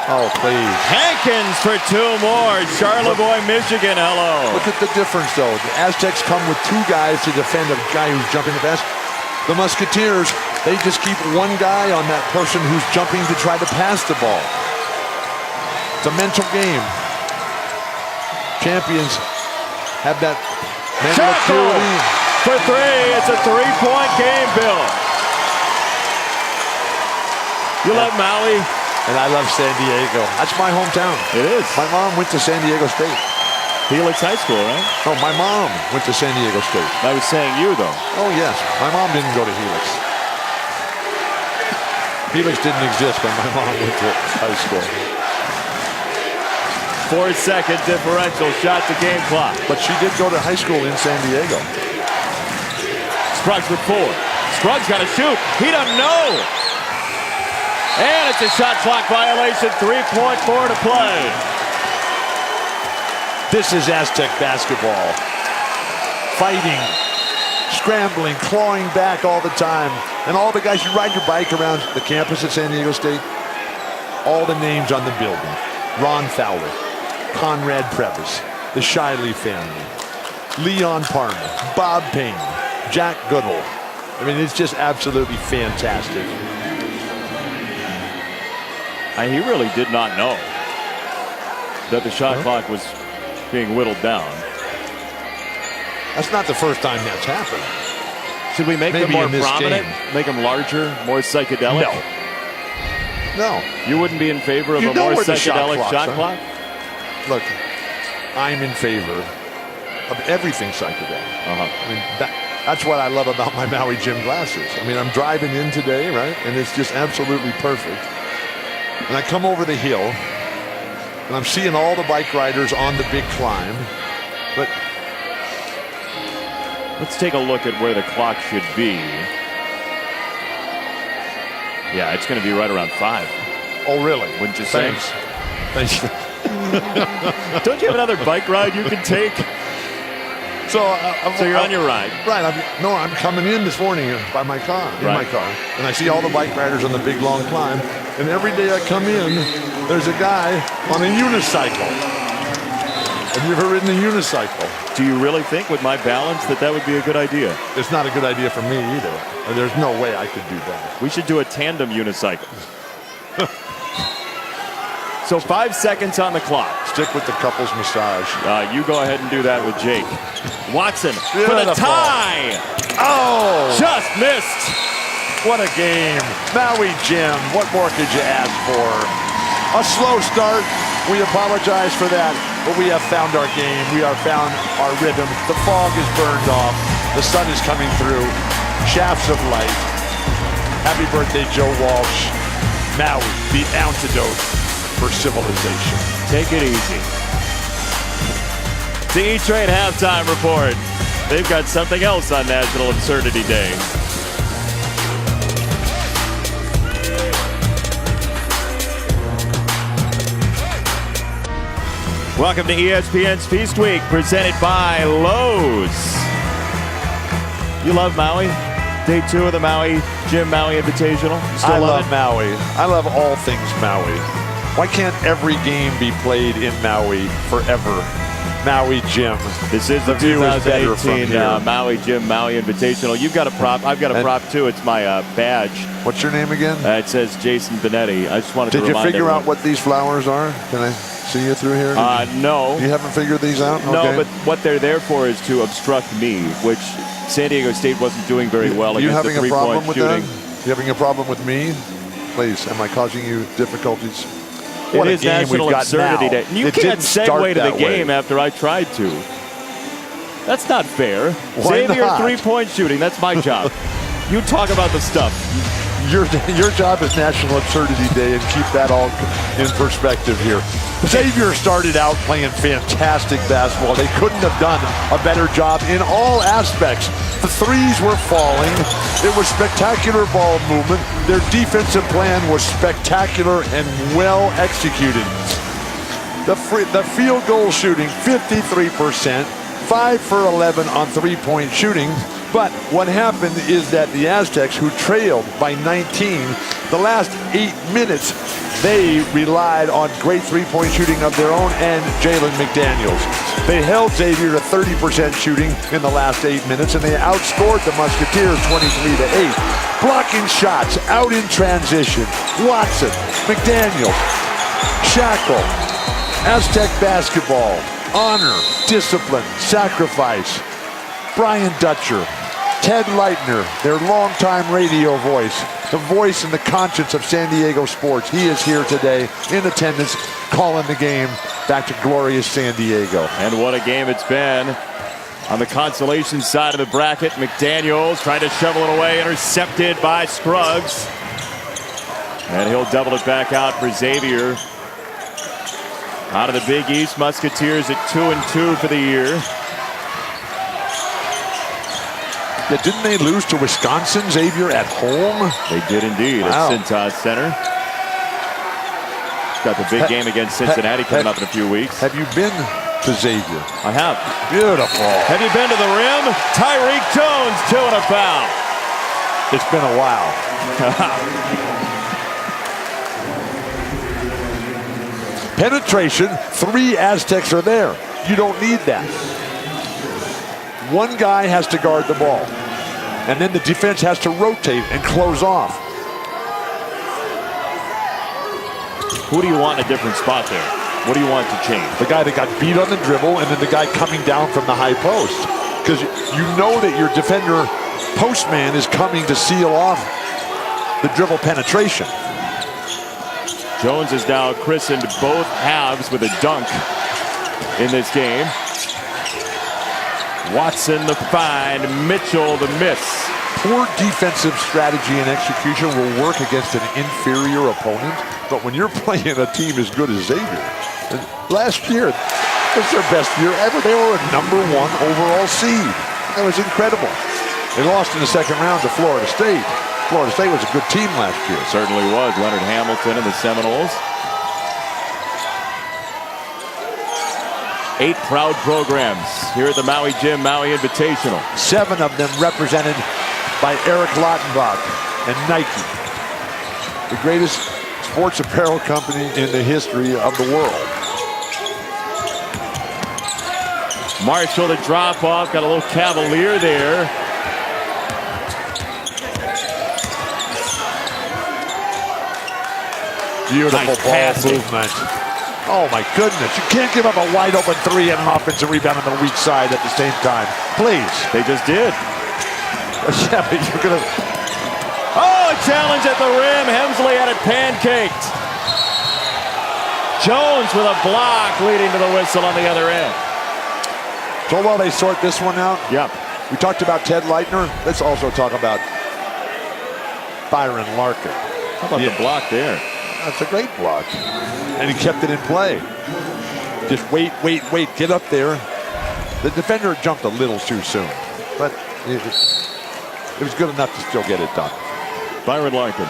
Oh, please. Hankins for two more. Charlevoix, Michigan, hello. Look at the difference, though. The Aztecs come with two guys to defend a guy who's jumping the best. The Musketeers, they just keep one guy on that person who's jumping to try to pass the ball. It's a mental game. Champions have that mental acuity. For three. It's a 3-point game, Bill. You love Maui? And I love San Diego. That's my hometown. It is. My mom went to San Diego State. Felix High School, right? No, my mom went to San Diego State. I was saying you, though. Oh, yes. My mom didn't go to Helix. Helix didn't exist when my mom went to high school. 4-second differential, shot to game clock. But she did go to high school in San Diego. Scruggs with 4. Scruggs got to shoot. He doesn't know. And it's a shot clock violation. 3.4 to play. This is Aztec basketball. Fighting, scrambling, clawing back all the time. And all the guys, you ride your bike around the campus at San Diego State, all the names on the building. Ron Fowler, Conrad Previs, the Shiley family, Leon Parma, Bob Payne, Jack Goodall. I mean, it's just absolutely fantastic. He really did not know that the shot clock was being whittled down. That's not the first time that's happened. Should we make them maybe more in this prominent? game. Make them larger, more psychedelic? No. You wouldn't be in favor of You a know more where the psychedelic shot shot clocks clock? Look, I'm in favor of everything psychedelic. I mean, that's what I love about my Maui Gym glasses. I mean, I'm driving in today, right? And it's just absolutely perfect. And I come over the hill, and I'm seeing all the bike riders on the big climb. But let's take a look at where the clock should be. Yeah, it's going to be right around 5. oh, really? Wouldn't you say? Thanks. Don't you have another bike ride you can take? So you're on your ride. Right. I'm coming in this morning by my car, in my car, and I see all the bike riders on the big long climb. And every day I come in, there's a guy on a unicycle. Have you ever ridden a unicycle? Do you really think with my balance that would be a good idea? It's not a good idea for me either. There's no way I could do that. We should do a tandem unicycle. So 5 seconds on the clock. Stick with the couples massage. You go ahead and do that with Jake. Watson for the Beautiful. tie. Oh! Just missed. What a game. Maui Gym, what more could you ask for? A slow start. We apologize for that, but we have found our game. We have found our rhythm. The fog is burned off. The sun is coming through. Shafts of light. Happy birthday, Joe Walsh. Maui, the antidote for civilization. Take it easy. The E-Train halftime report. They've got something else on National Absurdity Day. Welcome to ESPN's Feast Week, presented by Lowe's. You love Maui? Day 2 of the Maui Gym Maui Invitational. You still I love love it? Maui. I love all things Maui. Why can't every game be played in Maui forever? Maui Gym. This is the view is better from 2018 here. Maui Gym Maui Invitational. You've got a prop. I've got a prop too. It's my badge. What's your name again? It says Jason Benetti. I just wanted to Did you remind figure everyone. out what these flowers are? Can I see you through here? No. You haven't figured these out? No, Okay. but what they're there for is to obstruct me, which San Diego State wasn't doing very well you against the having a problem three-point with shooting. that? You having a problem with me? Please, am I causing you difficulties? It What a is game National we've got Absurdity now. Day. You It can't didn't start segue to the that game way. after I tried to. That's not fair. Why Xavier not? three-point shooting. That's my job. You talk about the stuff. Your job is National Absurdity Day, and keep that all in perspective here. Xavier started out playing fantastic basketball. They couldn't have done a better job in all aspects. The threes were falling. It was spectacular ball movement. Their defensive plan was spectacular and well executed. The field goal shooting, 53%, 5 for 11 on three-point shooting. But what happened is that the Aztecs, who trailed by 19, the last 8 minutes, they relied on great three-point shooting of their own and Jalen McDaniels. They held Xavier to 30% shooting in the last 8 minutes, and they outscored the Musketeers 23-8. Blocking shots, out in transition. Watson, McDaniels, Shackle, Aztec basketball, honor, discipline, sacrifice. Brian Dutcher, Ted Leitner, their longtime radio voice, the voice and the conscience of San Diego sports. He is here today in attendance, calling the game back to glorious San Diego. And what a game it's been. On the consolation side of the bracket, McDaniels trying to shovel it away, intercepted by Scruggs. And he'll double it back out for Xavier. Out of the Big East, Musketeers at 2-2 for the year. Yeah, didn't they lose to Wisconsin, Xavier, at home? They did indeed Wow. at Cintas Center. Got the big game against Cincinnati coming up in a few weeks. Have you been to Xavier? I have. Beautiful. Have you been to the rim? Tyreek Jones, 2 and a foul. It's been a while. Penetration, 3 Aztecs are there. You don't need that. One guy has to guard the ball, and then the defense has to rotate and close off. Who do you want in a different spot there? What do you want to change? The guy that got beat on the dribble, and then the guy coming down from the high post. Because you know that your defender postman is coming to seal off the dribble penetration. Jones has now christened both halves with a dunk in this game. Watson the find, Mitchell the miss. Poor defensive strategy and execution will work against an inferior opponent, but when you're playing a team as good as Xavier, last year was their best year ever. They were a #1 overall seed. That was incredible. They lost in the second round to Florida State. Florida State was a good team last year. Certainly was. Leonard Hamilton and the Seminoles. 8 proud programs here at the Maui Gym Maui Invitational. 7 of them represented by Eric Lautenbach and Nike, the greatest sports apparel company in the history of the world. Marshall the drop off, got a little cavalier there. Beautiful Nice ball passing. movement. Oh my goodness, you can't give up a wide open 3 and an offensive rebound on the weak side at the same time. Please. They just did. Yeah, but you're gonna. Oh, a challenge at the rim. Hemsley had it pancaked. Jones with a block leading to the whistle on the other end. So while they sort this one out, Yep. we talked about Ted Leitner. Let's also talk about Byron Larkin. How about the block there? That's a great block. And he kept it in play. Just wait, get up there. The defender jumped a little too soon, but it was good enough to still get it done. Byron Larkin.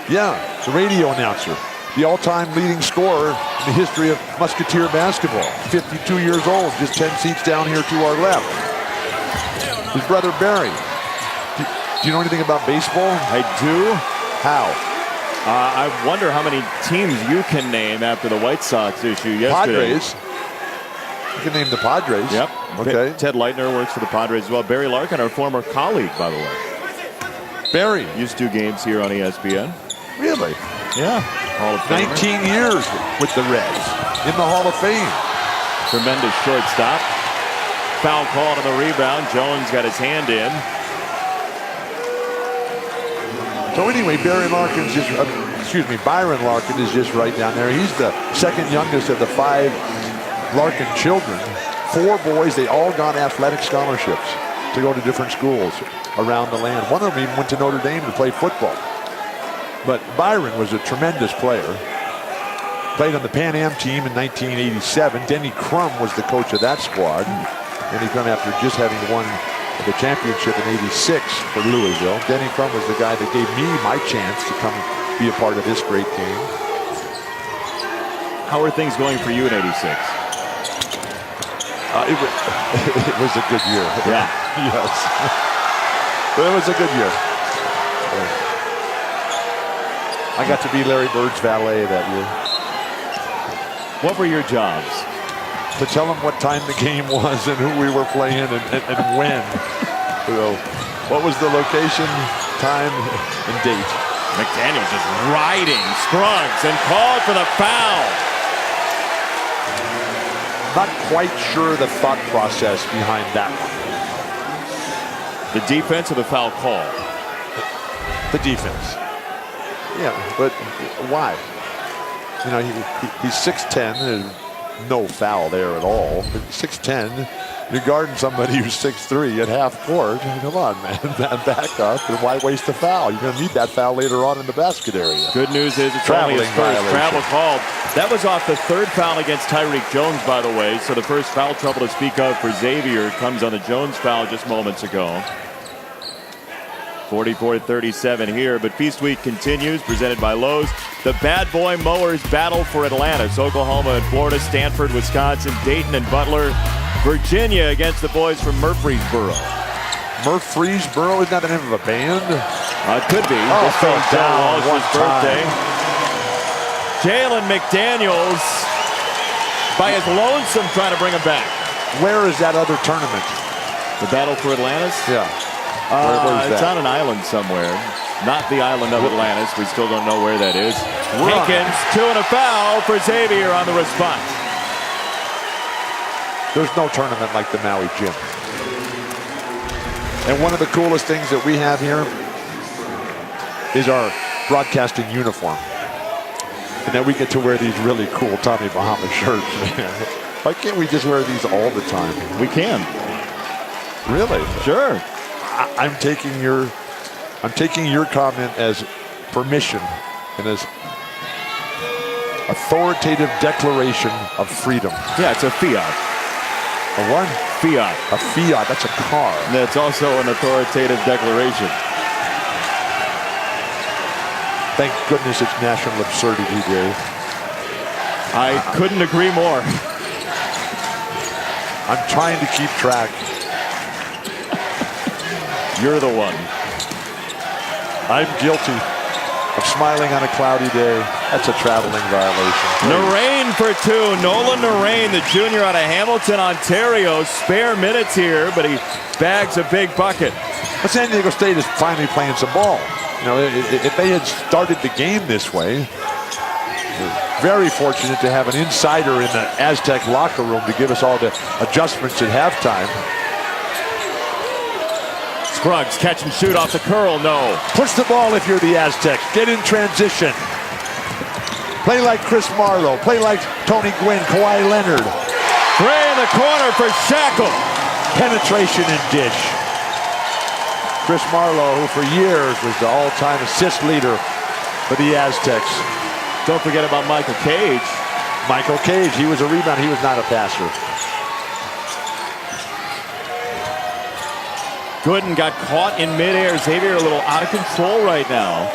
Yeah, the radio announcer, the all-time leading scorer in the history of Musketeer basketball. 52 years old, just 10 seats down here to our left. His brother Barry. Do you know anything about baseball? I do. How? I wonder how many teams you can name after the White Sox issue yesterday. Padres. You can name the Padres. Yep. Okay. Ted Leitner works for the Padres as well. Barry Larkin, our former colleague, by the way. Barry. Used to do games here on ESPN. Really? Yeah. Hall of Famer. 19 years with the Reds in the Hall of Fame. Tremendous shortstop. Foul called on the rebound. Jones got his hand in. So anyway, Byron Larkin is just right down there. He's the second youngest of the 5 Larkin children. 4 boys, they all got athletic scholarships to go to different schools around the land. One of them even went to Notre Dame to play football. But Byron was a tremendous player. Played on the Pan Am team in 1987. Denny Crum was the coach of that squad. And he come after just having won the championship in '86 for Louisville. Denny Crum was the guy that gave me my chance to come be a part of this great team. How are things going for you in '86? It was a good year. Yeah. Yes. But it was a good year. I got to be Larry Bird's valet that year. What were your jobs? To tell him what time the game was and who we were playing and when. So, what was the location, time, and date? McDaniel just riding Scruggs and called for the foul. Not quite sure the thought process behind that one. The defense or the foul call? The defense. Yeah, but why? You know, he's 6'10", and no foul there at all. But 6'10", you're guarding somebody who's 6'3" at half court. Come on, man, back up, and why waste the foul? You're going to need that foul later on in the basket area. Good news is it's only his first travel called. That was off the 3rd foul against Tyreek Jones, by the way. So the first foul trouble to speak of for Xavier comes on the Jones foul just moments ago. 44-37 here, but Feast Week continues, presented by Lowe's. The Bad Boy Mowers battle for Atlantis. Oklahoma and Florida, Stanford, Wisconsin, Dayton and Butler. Virginia against the boys from Murfreesboro. Murfreesboro, isn't that the name of a band? Could be. Oh, this being Joe down Walsh's birthday. Jalen McDaniels by his lonesome trying to bring him back. Where is that other tournament? The battle for Atlantis? Yeah. It's on an island somewhere. Not the island of Atlantis. We still don't know where that is. Hankins, 2 and a foul for Xavier on the response. There's no tournament like the Maui Gym. And one of the coolest things that we have here is our broadcasting uniform. And then we get to wear these really cool Tommy Bahama shirts, man. Why can't we just wear these all the time? We can. Really? Sure. I'm taking your comment as permission and as authoritative declaration of freedom. Yeah, it's a fiat. A what? Fiat. A fiat. That's a car. That's also an authoritative declaration. Thank goodness it's National Absurdity Day. I couldn't agree more. I'm trying to keep track. You're the one. I'm guilty of smiling on a cloudy day. That's a traveling violation. Narain for two. Nolan Narain, the junior out of Hamilton, Ontario. Spare minutes here, but he bags a big bucket. But San Diego State is finally playing some ball. You know, if they had started the game this way, very fortunate to have an insider in the Aztec locker room to give us all the adjustments at halftime. Scruggs catch and shoot off the curl, no. Push the ball if you're the Aztecs. Get in transition. Play like Chris Marlowe. Play like Tony Gwynn, Kawhi Leonard. Gray in the corner for Shackle. Penetration and dish. Chris Marlowe, who for years was the all-time assist leader for the Aztecs. Don't forget about Michael Cage. Michael Cage, he was a rebounder. He was not a passer. Gooden got caught in midair. Xavier a little out of control right now.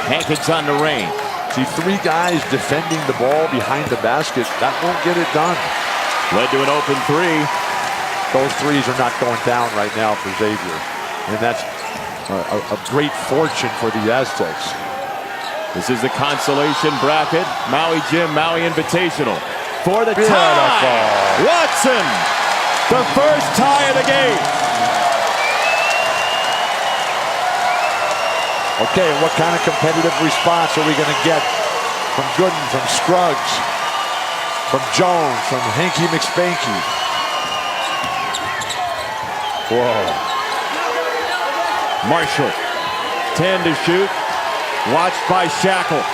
Hankins on the rain. See, three guys defending the ball behind the basket. That won't get it done. Led to an open three. Those threes are not going down right now for Xavier. And that's a great fortune for the Aztecs. This is the consolation bracket. Maui Jim, Maui Invitational. For the Beautiful. tie. Watson, the first tie of the game. Okay, and what kind of competitive response are we going to get from Gooden, from Scruggs, from Jones, from Hanky McSpanky? Whoa. Marshall, 10 to shoot. Watched by Shackle.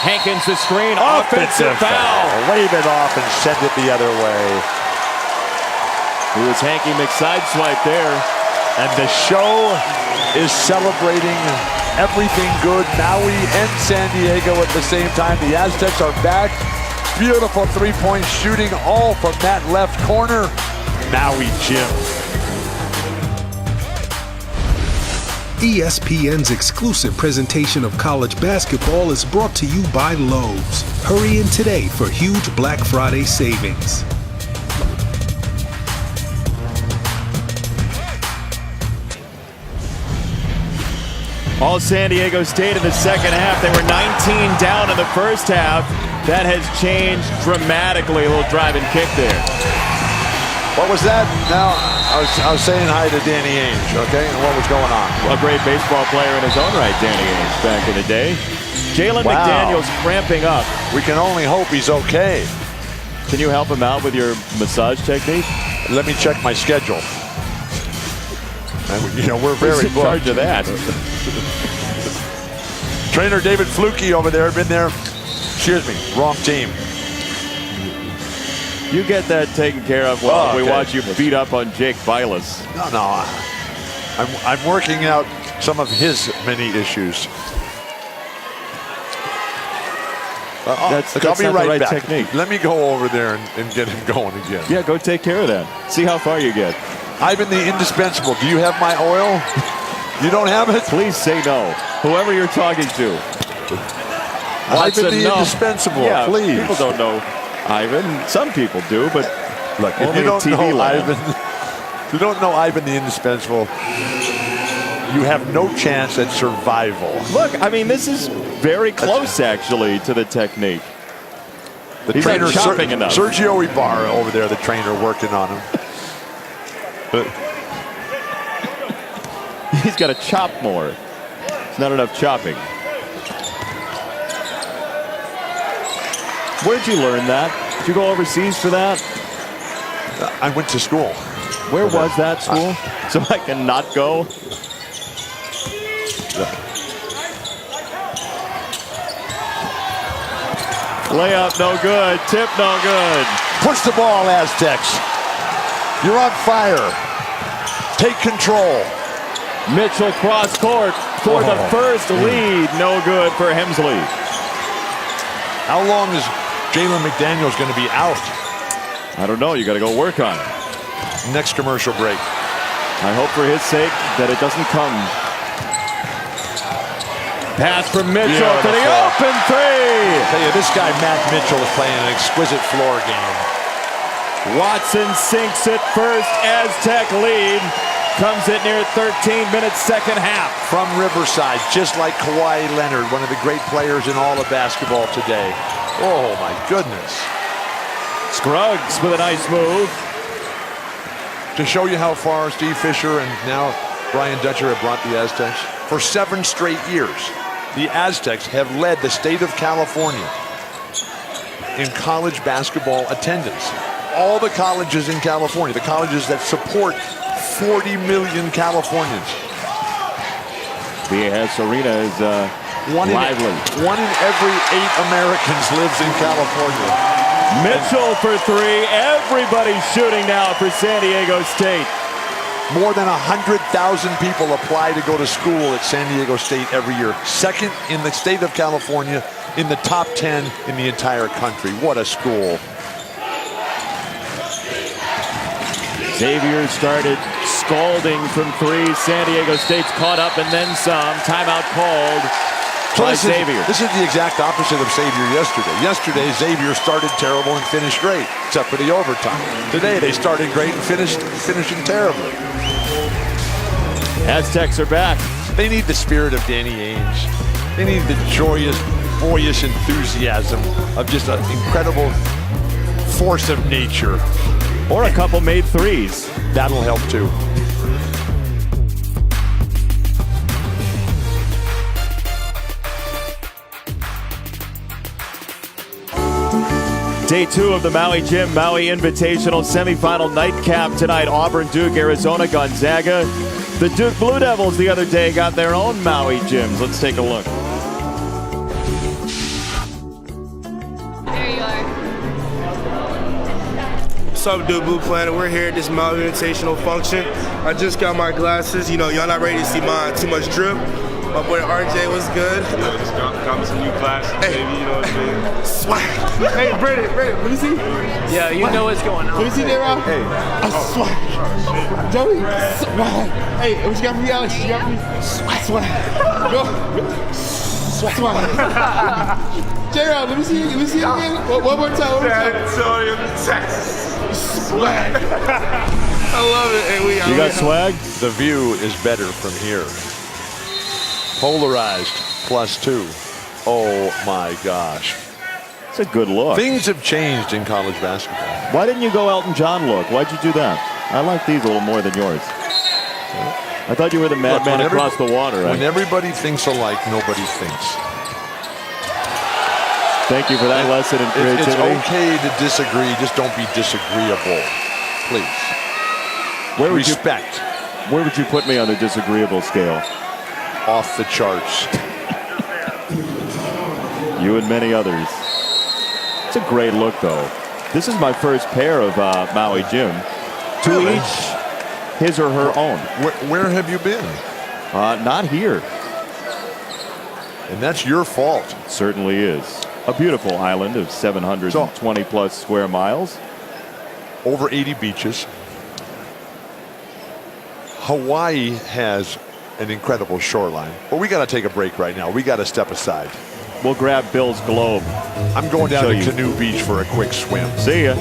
Hankins the screen. Offensive foul. Wave it off and send it the other way. It was Hanky McSideswipe there. And the show is celebrating everything good. Maui and San Diego at the same time. The Aztecs are back. Beautiful three-point shooting, all from that left corner. Maui Jim. ESPN's exclusive presentation of college basketball is brought to you by Lowe's. Hurry in today for huge Black Friday savings. All San Diego State in the second half. They were 19 down in the first half. That has changed dramatically. A little drive and kick there. What was that? Now, I was saying hi to Danny Ainge, okay? And what was going on? A great baseball player in his own right, Danny Ainge, back in the day. Jalen McDaniels cramping up. We can only hope he's okay. Can you help him out with your massage technique? Let me check my schedule. And, you know, we're very Who's in charge of that? Trainer David Fluke over there, been there. Excuse me, wrong team. You get that taken care of while okay. we watch you beat up on Jake Vilas. No. I'm working out some of his many issues. That's I'll be not right the right back. technique. Let me go over there and get him going again. Yeah, go take care of that. See how far you get. Ivan the Indispensable, do you have my oil? You don't have it? Please say no. Whoever you're talking to. Ivan the Indispensable, Yeah, please. people don't know Ivan. Some people do, but look, if only you don't TV know land. Ivan, if you don't know Ivan the Indispensable, you have no chance at survival. Look, I mean, this is very close, actually, to the technique. The trainer, not chopping enough. Sergio Ibarra over there, the trainer working on him. He's got to chop more. It's not enough chopping. Where'd you learn that? Did you go overseas for that? I went to school. Where was that school? So I can not go? Layup, no good. Tip, no good. Push the ball, Aztecs. You're on fire. Take control. Mitchell cross court for the first lead. No good for Hemsley. How long is Jalen McDaniels going to be out? I don't know. You got to go work on it. Next commercial break. I hope for his sake that it doesn't come. Pass from Mitchell to the open three. I tell you, this guy, Matt Mitchell, is playing an exquisite floor game. Watson sinks it first. Aztec lead. Comes it near 13 minutes, second half. From Riverside, just like Kawhi Leonard, one of the great players in all of basketball today. Oh, my goodness. Scruggs with a nice move. To show you how far Steve Fisher and now Brian Dutcher have brought the Aztecs, for 7 straight years, the Aztecs have led the state of California in college basketball attendance. All the colleges in California, the colleges that support 40 million Californians. Viejas Arena is lively. 1 in every 8 Americans lives in California. Mitchell for three. Everybody's shooting now for San Diego State. More than 100,000 people apply to go to school at San Diego State every year. Second in the state of California, in the top 10 in the entire country. What a school. Xavier started scalding from three. San Diego State's caught up and then some. Timeout called by Xavier. This is the exact opposite of Xavier yesterday. Yesterday, Xavier started terrible and finished great, except for the overtime. Today, they started great and finishing terribly. Aztecs are back. They need the spirit of Danny Ainge. They need the joyous, boyish enthusiasm of just an incredible force of nature. Or a couple made threes. That'll help too. Day 2 of the Maui Gym Maui Invitational semifinal nightcap tonight. Auburn, Duke, Arizona, Gonzaga. The Duke Blue Devils the other day got their own Maui gyms. Let's take a look. There you are. What's up, Duke Blue Planet? We're here at this Maui Invitational function. I just got my glasses. You know, y'all not ready to see mine. Too much drip. My boy RJ was good. Yeah, just got me some new classes, Hey. baby, you know what I mean? Swag. Hey, Brandon, let me see. Yeah, you know what's going on. Let me see that, Rob. Hey. Swag. Joey, swag. Hey, what you got for me, Alex? You got for me? Swag. Go. Swag. J-Rob, let me see it again. One more time. San Antonio, Texas. Swag. I love it. Hey, You got swag? The view is better from here. Polarized +2. Oh my gosh. It's a good look. Things have changed in college basketball. Why didn't you go Elton John look? Why'd you do that? I like these a little more than yours. I thought you were the madman across the water. When everybody thinks alike, nobody thinks. Thank you for that lesson in creativity. It's okay to disagree, just don't be disagreeable. Please. Where would Respect. Where would you put me on the disagreeable scale? Off the charts. You and many others. It's a great look, though. This is my first pair of Maui Gym. To Really? each his or her own. Where have you been? Not here. And that's your fault. Certainly is. A beautiful island of 720 plus square miles. Over 80 beaches. Hawaii has an incredible shoreline. But we got to take a break right now. We got to step aside. We'll grab Bill's globe. I'm going down Show to you. Canoe Beach for a quick swim. See ya.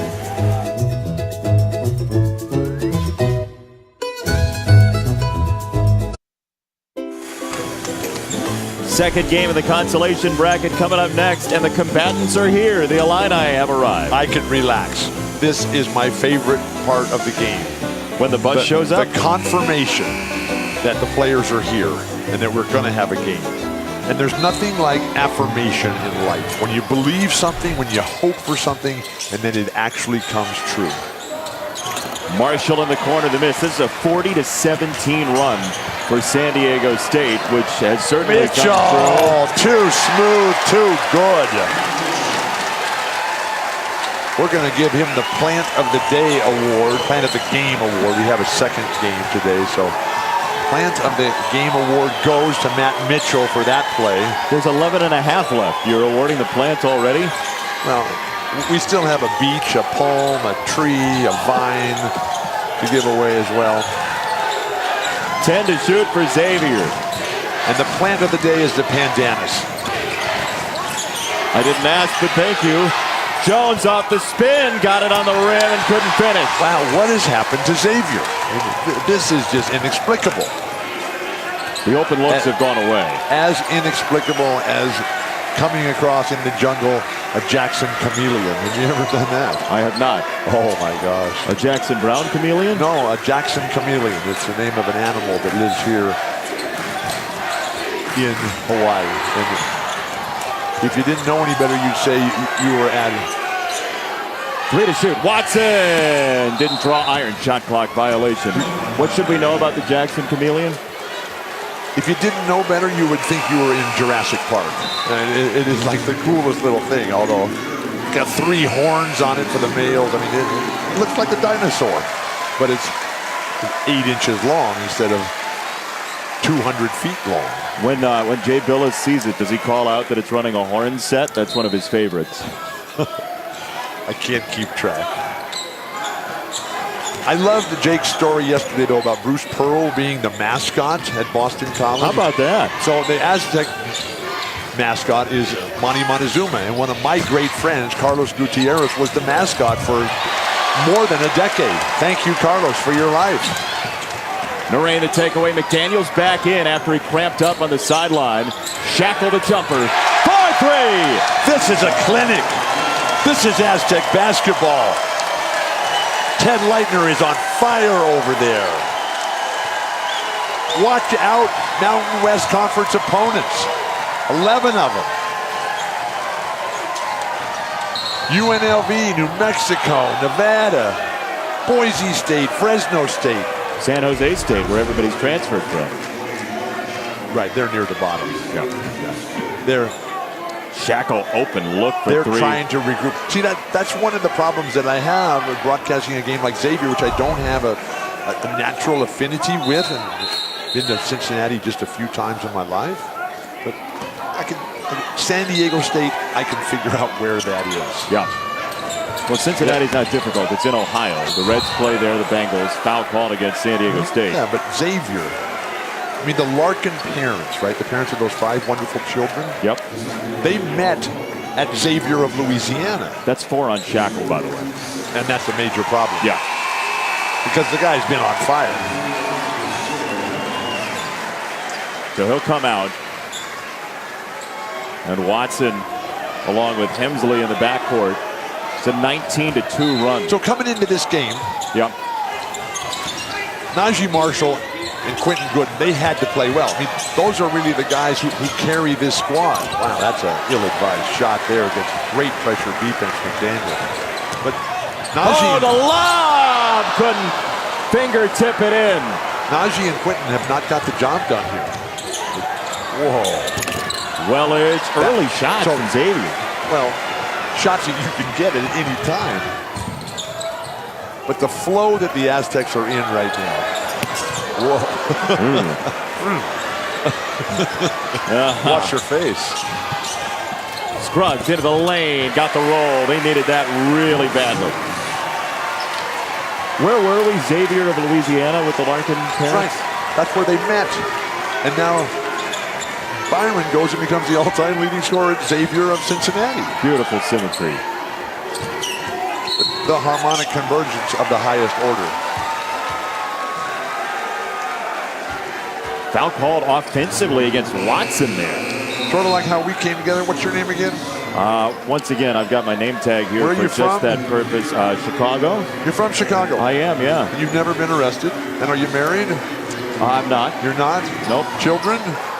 Second game of the consolation bracket coming up next, and the combatants are here. The Illini have arrived. I can relax. This is my favorite part of the game. When the bus shows up, The confirmation that the players are here and that we're going to have a game. And there's nothing like affirmation in life. When you believe something, when you hope for something, and then it actually comes true. Marshall in the corner to miss. This is a 40-17 run for San Diego State, which has certainly come Mitchell, too smooth, too good. We're going to give him the Plant of the Day award, Plant of the Game award. We have a second game today, so Plant of the Game award goes to Matt Mitchell for that play. There's 11 and a half left. You're awarding the Plant already? Well, we still have a beach, a palm, a tree, a vine to give away as well. 10 to shoot for Xavier. And the Plant of the Day is the pandanus. I didn't ask, but thank you. Jones off the spin, got it on the rim and couldn't finish. Wow, what has happened to Xavier? This is just inexplicable. The open looks have gone away. As inexplicable as coming across in the jungle a Jackson chameleon. Have you ever done that? I have not. Oh my gosh. A Jackson Brown chameleon? No, a Jackson chameleon. It's the name of an animal that lives here in Hawaii. And if you didn't know any better, you'd say you were at 3 to shoot. Watson didn't draw iron. Shot clock violation. What should we know about the Jackson chameleon? If you didn't know better, you would think you were in Jurassic Park. And it is like the coolest little thing, although it's got 3 horns on it for the males. I mean, it looks like a dinosaur, but it's 8 inches long instead of 200 feet long. When Jay Billis sees it, does he call out that it's running a horn set? That's one of his favorites. I can't keep track. I loved Jake's story yesterday, though, about Bruce Pearl being the mascot at Boston College. How about that? So the Aztec mascot is Monty Montezuma, and one of my great friends, Carlos Gutierrez, was the mascot for more than a decade. Thank you, Carlos, for your life. Narain the takeaway. McDaniels back in after he cramped up on the sideline. Shackle the jumper. 4-3! This is a clinic. This is Aztec basketball. Ted Leitner is on fire over there. Watch out, Mountain West Conference opponents. 11 of them. UNLV, New Mexico, Nevada, Boise State, Fresno State. San Jose State, where everybody's transferred from. Right, they're near the bottom. Yeah. They're Shackle open look for They're 3. trying to regroup. See, that's one of the problems that I have with broadcasting a game like Xavier, which I don't have a natural affinity with, and been to Cincinnati just a few times in my life. But San Diego State, I can figure out where that is. Yeah. Well, Cincinnati's not difficult. It's in Ohio. The Reds play there, the Bengals. Foul called against San Diego State. Yeah, but Xavier, I mean, the Larkin parents, right? The parents of those 5 wonderful children. Yep. They met at Xavier of Louisiana. That's 4 on Shackle, by the way. And that's a major problem. Yeah. Because the guy's been on fire. So he'll come out. And Watson, along with Hemsley in the backcourt. It's a 19-2 run. So coming into this game, yep, Najee Marshall and Quentin Gooden, they had to play well. I mean, those are really the guys who carry this squad. Wow, that's an ill-advised shot there against great pressure defense from Daniel. But Najee, the lob! Couldn't fingertip it in. Najee and Quentin have not got the job done here. Whoa. Well-edged early shots from Xavier. Well, shots that you can get at any time. But the flow that the Aztecs are in right now. Whoa. Watch your face. Scruggs into the lane, got the roll. They needed that really badly. Where were we? Xavier of Louisiana with the Larkin parents? Right. That's where they met. And now Byron goes and becomes the all-time leading scorer at Xavier of Cincinnati. Beautiful symmetry. The harmonic convergence of the highest order. Foul called offensively against Watson there. Sort of like how we came together. What's your name again? Once again, I've got my name tag here Where are for you just from? that purpose. Chicago. You're from Chicago. I am, yeah. You've never been arrested. And are you married? I'm not. You're not? Nope. Children?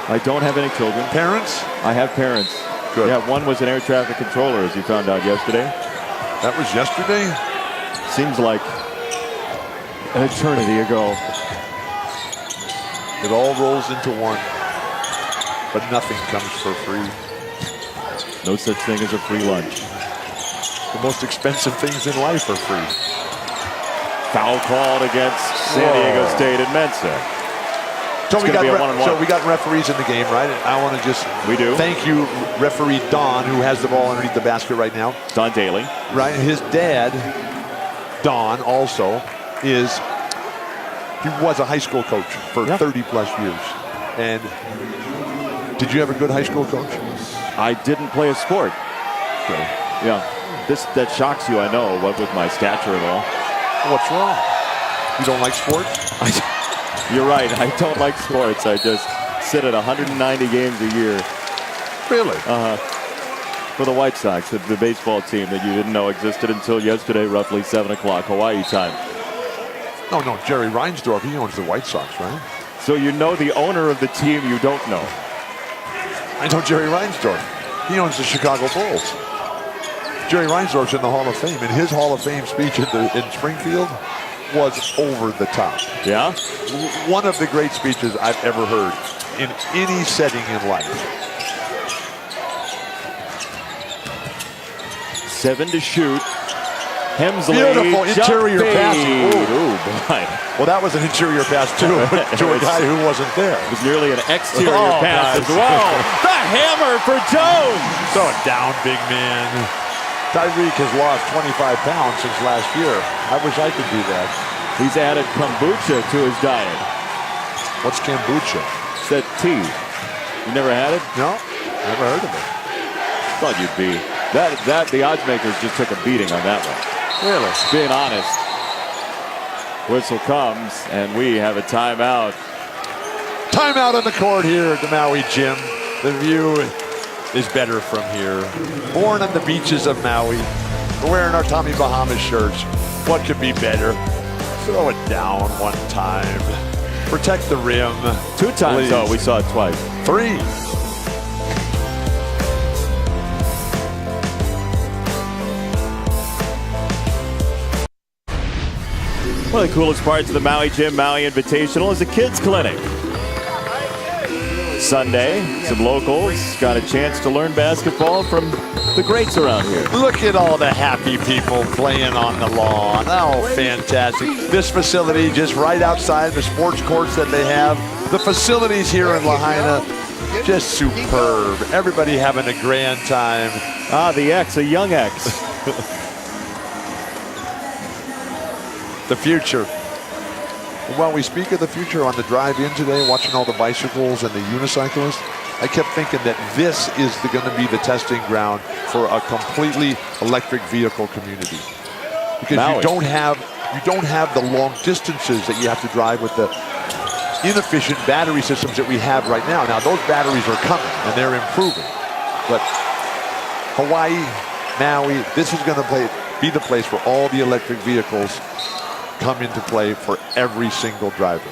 I don't have any children. Parents? I have parents. Good. Yeah, one was an air traffic controller, as you found out yesterday. That was yesterday? Seems like an eternity ago. It all rolls into one. But nothing comes for free. No such thing as a free lunch. The most expensive things in life are free. Foul called against San Diego State and Mensa. So we one-on-one. got referees in the game, right? And I want to just thank you, referee Don, who has the ball underneath the basket right now. Don Daly. Right. His dad, Don, also he was a high school coach for 30 plus years. And did you have a good high school coach? I didn't play a sport. Okay. Yeah. That shocks you, I know, what with my stature and all. What's wrong? You don't like sports? You're right. I don't like sports. I just sit at 190 games a year. Really? For the White Sox, the baseball team that you didn't know existed until yesterday, roughly 7 o'clock Hawaii time. No, Jerry Reinsdorf, he owns the White Sox, right? So you know the owner of the team you don't know. I know Jerry Reinsdorf. He owns the Chicago Bulls. Jerry Reinsdorf's in the Hall of Fame, and his Hall of Fame speech in Springfield was over the top. Yeah? One of the great speeches I've ever heard in any setting in life. 7 to shoot. Hemsley. Beautiful interior pass. Ooh, boy. Well, that was an interior pass, too, to a guy who wasn't there. It was nearly an exterior pass as well. The hammer for Jones. Throw it down, big man. Tyreek has lost 25 pounds since last year. I wish I could do that. He's added kombucha to his diet. What's kombucha? It's that tea. You never had it? No, never heard of it. Thought you'd be. The odds makers just took a beating on that one. Really? Being honest. Whistle comes, and we have a timeout. Timeout on the court here at the Maui Gym. The view is better from here. Born on the beaches of Maui. We're wearing our Tommy Bahamas shirts. What could be better? Throw it down one time. Protect the rim. 2 times, though. We saw it twice. 3. One of the coolest parts of the Maui Gym Maui Invitational is a kids clinic. Sunday, some locals got a chance to learn basketball from the greats around here. Look at all the happy people playing on the lawn. Oh, fantastic. This facility just right outside the sports courts that they have. The facilities here in Lahaina, just superb. Everybody having a grand time. Ah, the X, a young X. The future. While we speak of the future on the drive in today, watching all the bicycles and the unicyclists, I kept thinking that this is going to be the testing ground for a completely electric vehicle community. Because you don't have the long distances that you have to drive with the inefficient battery systems that we have right now. Now those batteries are coming and they're improving. But Hawaii, Maui, this is going to be the place where all the electric vehicles come into play for every single driver.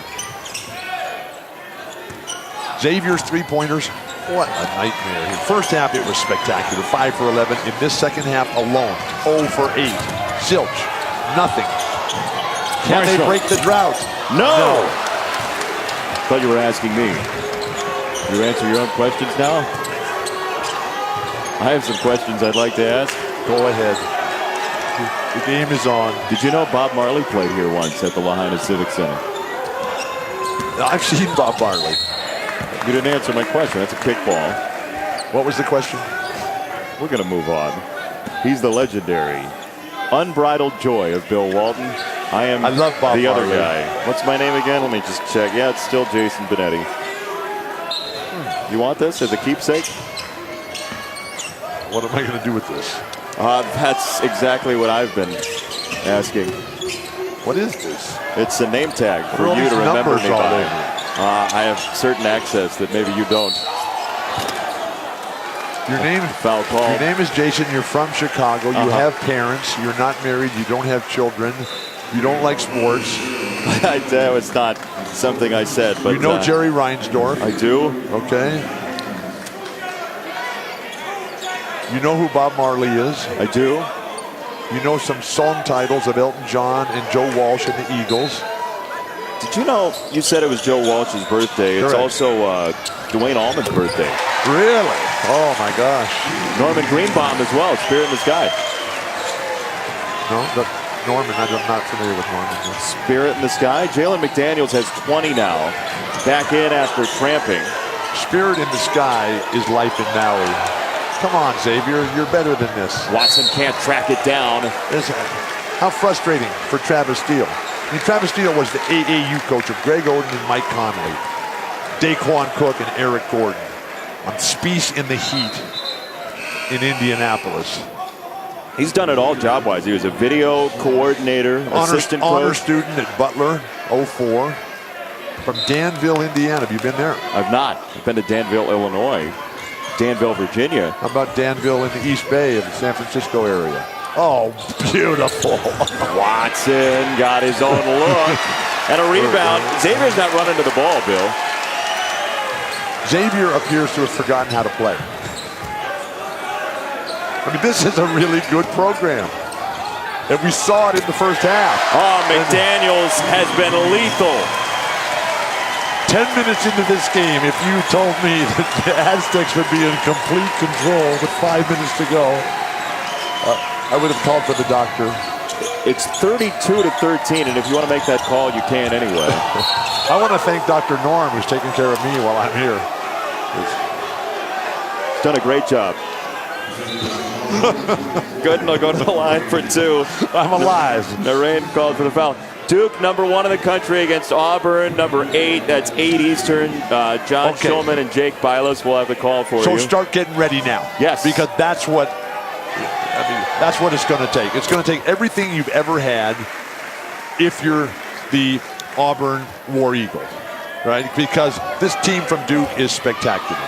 Xavier's three-pointers, what a nightmare. First half, it was spectacular. 5 for 11. In this second half alone, 0 for 8. Zilch, nothing. Can they break the drought? No. Thought you were asking me. You answer your own questions now? I have some questions I'd like to ask. Go ahead. The game is on. Did you know Bob Marley played here once at the Lahaina Civic Center? I've seen Bob Marley. You didn't answer my question. That's a kickball. What was the question? We're going to move on. He's the legendary, unbridled joy of Bill Walton. I love Bob the other Marley. guy. What's my name again? Let me just check. Yeah, it's still Jason Benetti. You want this as a keepsake? What am I going to do with this? That's exactly what I've been asking. What is this? It's a name tag for you to remember me by. I have certain access that maybe you don't. Your name, foul call. Your name is Jason. You're from Chicago. You have parents. You're not married. You don't have children. You don't like sports. I tell you, it's not something I said. But you know Jerry Reinsdorf. I do. Okay. You know who Bob Marley is. I do. You know some song titles of Elton John and Joe Walsh and the Eagles. Did you know, you said it was Joe Walsh's birthday. It's Correct. also Dwayne Allman's birthday. Really? Oh, my gosh. Norman Greenbaum as well, Spirit in the Sky. No, Norman, I'm not familiar with Norman. Spirit in the Sky. Jalen McDaniels has 20 now. Back in after cramping. Spirit in the Sky is life in Maui. Come on, Xavier, you're better than this. Watson can't track it down. How frustrating for Travis Steele. I mean, Travis Steele was the AAU coach of Greg Oden and Mike Conley, Daquan Cook and Eric Gordon on Spieth in the Heat in Indianapolis. He's done it all job-wise. He was a video coordinator, assistant coach. Honor student at Butler, 04. From Danville, Indiana. Have you been there? I've not. I've been to Danville, Illinois. Danville, Virginia. How about Danville in the East Bay of the San Francisco area? Oh, beautiful. Watson got his own look. And a rebound. Xavier's not running to the ball, Bill. Xavier appears to have forgotten how to play. I mean, this is a really good program. And we saw it in the first half. Oh, McDaniels has been lethal. 10 minutes into this game, if you told me that the Aztecs would be in complete control with 5 minutes to go, I would have called for the doctor. It's 32-13, and if you want to make that call, you can anyway. I want to thank Dr. Norm, who's taking care of me while I'm here. He's done a great job. Good, and I'll go to the line for two. I'm alive. Narain called for the foul. Duke, number 1 in the country against Auburn, number 8. That's 8 Eastern. John Shulman and Jake Bilas will have the call for you. So start getting ready now. Yes. Because that's what it's going to take. It's going to take everything you've ever had if you're the Auburn War Eagle, right? Because this team from Duke is spectacular.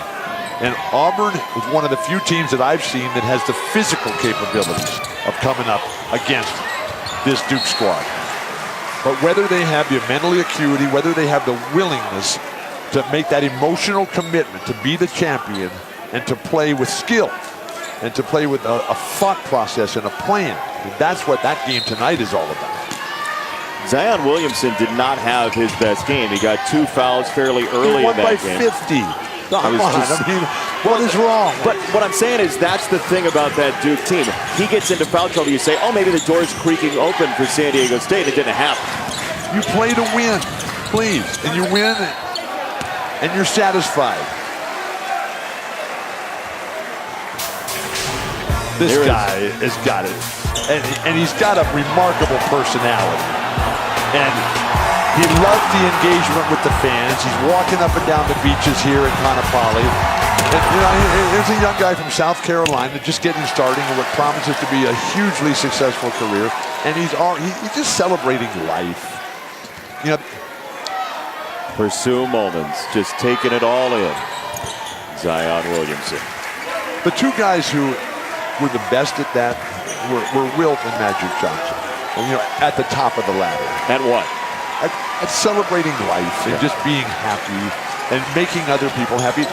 And Auburn is one of the few teams that I've seen that has the physical capabilities of coming up against this Duke squad. But whether they have the mental acuity, whether they have the willingness to make that emotional commitment to be the champion and to play with skill and to play with a thought process and a plan. And that's what that game tonight is all about. Zion Williamson did not have his best game. He got 2 fouls fairly early in that game. He won by 50. No, Come on, I mean, what is wrong? But what I'm saying is that's the thing about that Duke team. He gets into foul trouble, you say, oh, maybe the door's creaking open for San Diego State. It didn't happen. You play to win, please. And you win, and you're satisfied. This guy has got it. And he's got a remarkable personality. And he loves the engagement with the fans. He's walking up and down the beaches here in Kaanapali. And, you know, here's a young guy from South Carolina just getting started in what promises to be a hugely successful career. And he's just celebrating life. You know, Pursue moments, just taking it all in. Zion Williamson. The two guys who were the best at that were Wilt and Magic Johnson. And, you know, at the top of the ladder. And what? At celebrating life and just being happy and making other people happy.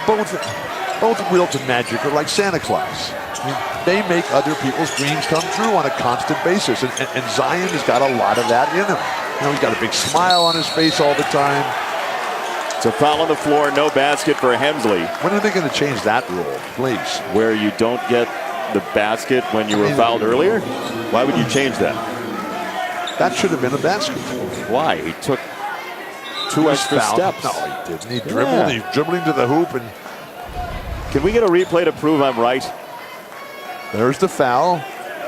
Both Wilt and Magic are like Santa Claus. I mean, they make other people's dreams come true on a constant basis. And Zion has got a lot of that in him. You know, he's got a big smile on his face all the time. It's a foul on the floor, no basket for Hemsley. When are they going to change that rule, please? Where you don't get the basket when you were fouled earlier? Why would you change that? That should have been a basket. Why? He took 2 extra steps. No, he didn't. He dribbled. Yeah. He's dribbling to the hoop. And can we get a replay to prove I'm right? There's the foul.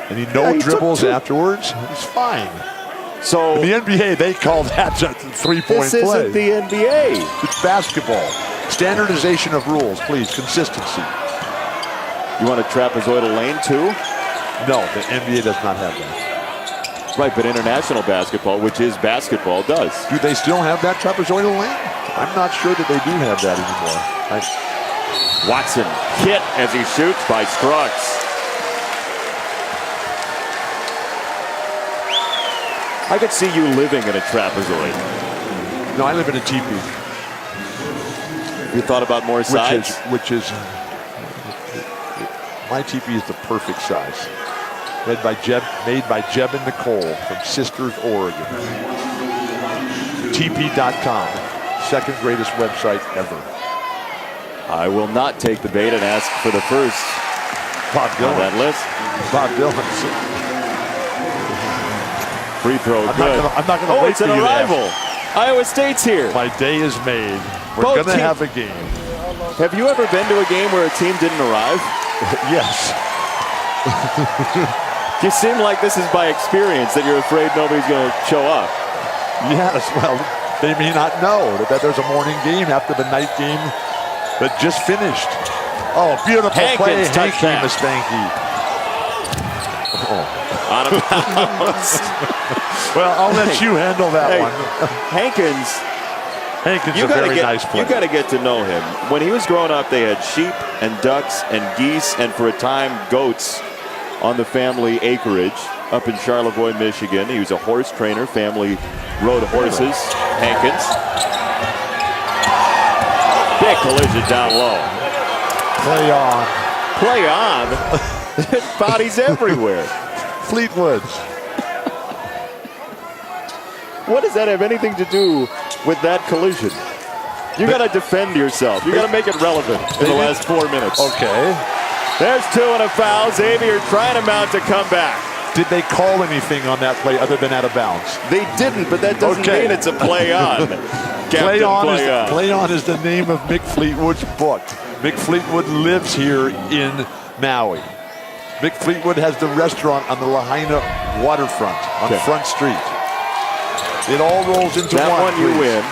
And he dribbles afterwards. He's fine. So in the NBA, they call that just a three-point play. This isn't the NBA. It's basketball. Standardization of rules, please. Consistency. You want a trapezoidal lane too? No, the NBA does not have that. Right, but international basketball, which is basketball, does. Do they still have that trapezoidal lane? I'm not sure that they do have that anymore. Watson hit as he shoots by Scruggs. I could see you living in a trapezoid. No, I live in a teepee. You thought about more size? Which is my teepee is the perfect size. Made by Jeb and Nicole from Sisters, Oregon. TP.com, second greatest website ever. I will not take the bait and ask for the first Bob Dylan. on that list. Bob Dylan. Free throw, good. I'm not gonna wait it's an arrival. Iowa State's here. My day is made. We're Both gonna have a game. Have you ever been to a game where a team didn't arrive? Yes. You seem like this is by experience that you're afraid nobody's going to show up. Yes, well, they may not know that there's a morning game after the night game that just finished. Oh, beautiful play, Hanky Muspanky. Oh. Out of bounds. Well, I'll let you handle that one. Hankins a very nice player. You got to get to know him. When he was growing up, they had sheep and ducks and geese and for a time goats on the family acreage up in Charlevoix, Michigan. He was a horse trainer. Family rode horses. Hankins. Big collision down low. Play on. Play on. Bodies everywhere. Fleetwood. What does that have anything to do with that collision? You got to defend yourself. You got to make it relevant in the last 4 minutes. Okay. There's 2 and a foul. Xavier trying to mount a comeback. Did they call anything on that play other than out of bounds? They didn't, but that doesn't mean it's a play on. Play on is the name of Mick Fleetwood's book. Mick Fleetwood lives here in Maui. Mick Fleetwood has the restaurant on the Lahaina waterfront on Front Street. It all rolls into that one. You win.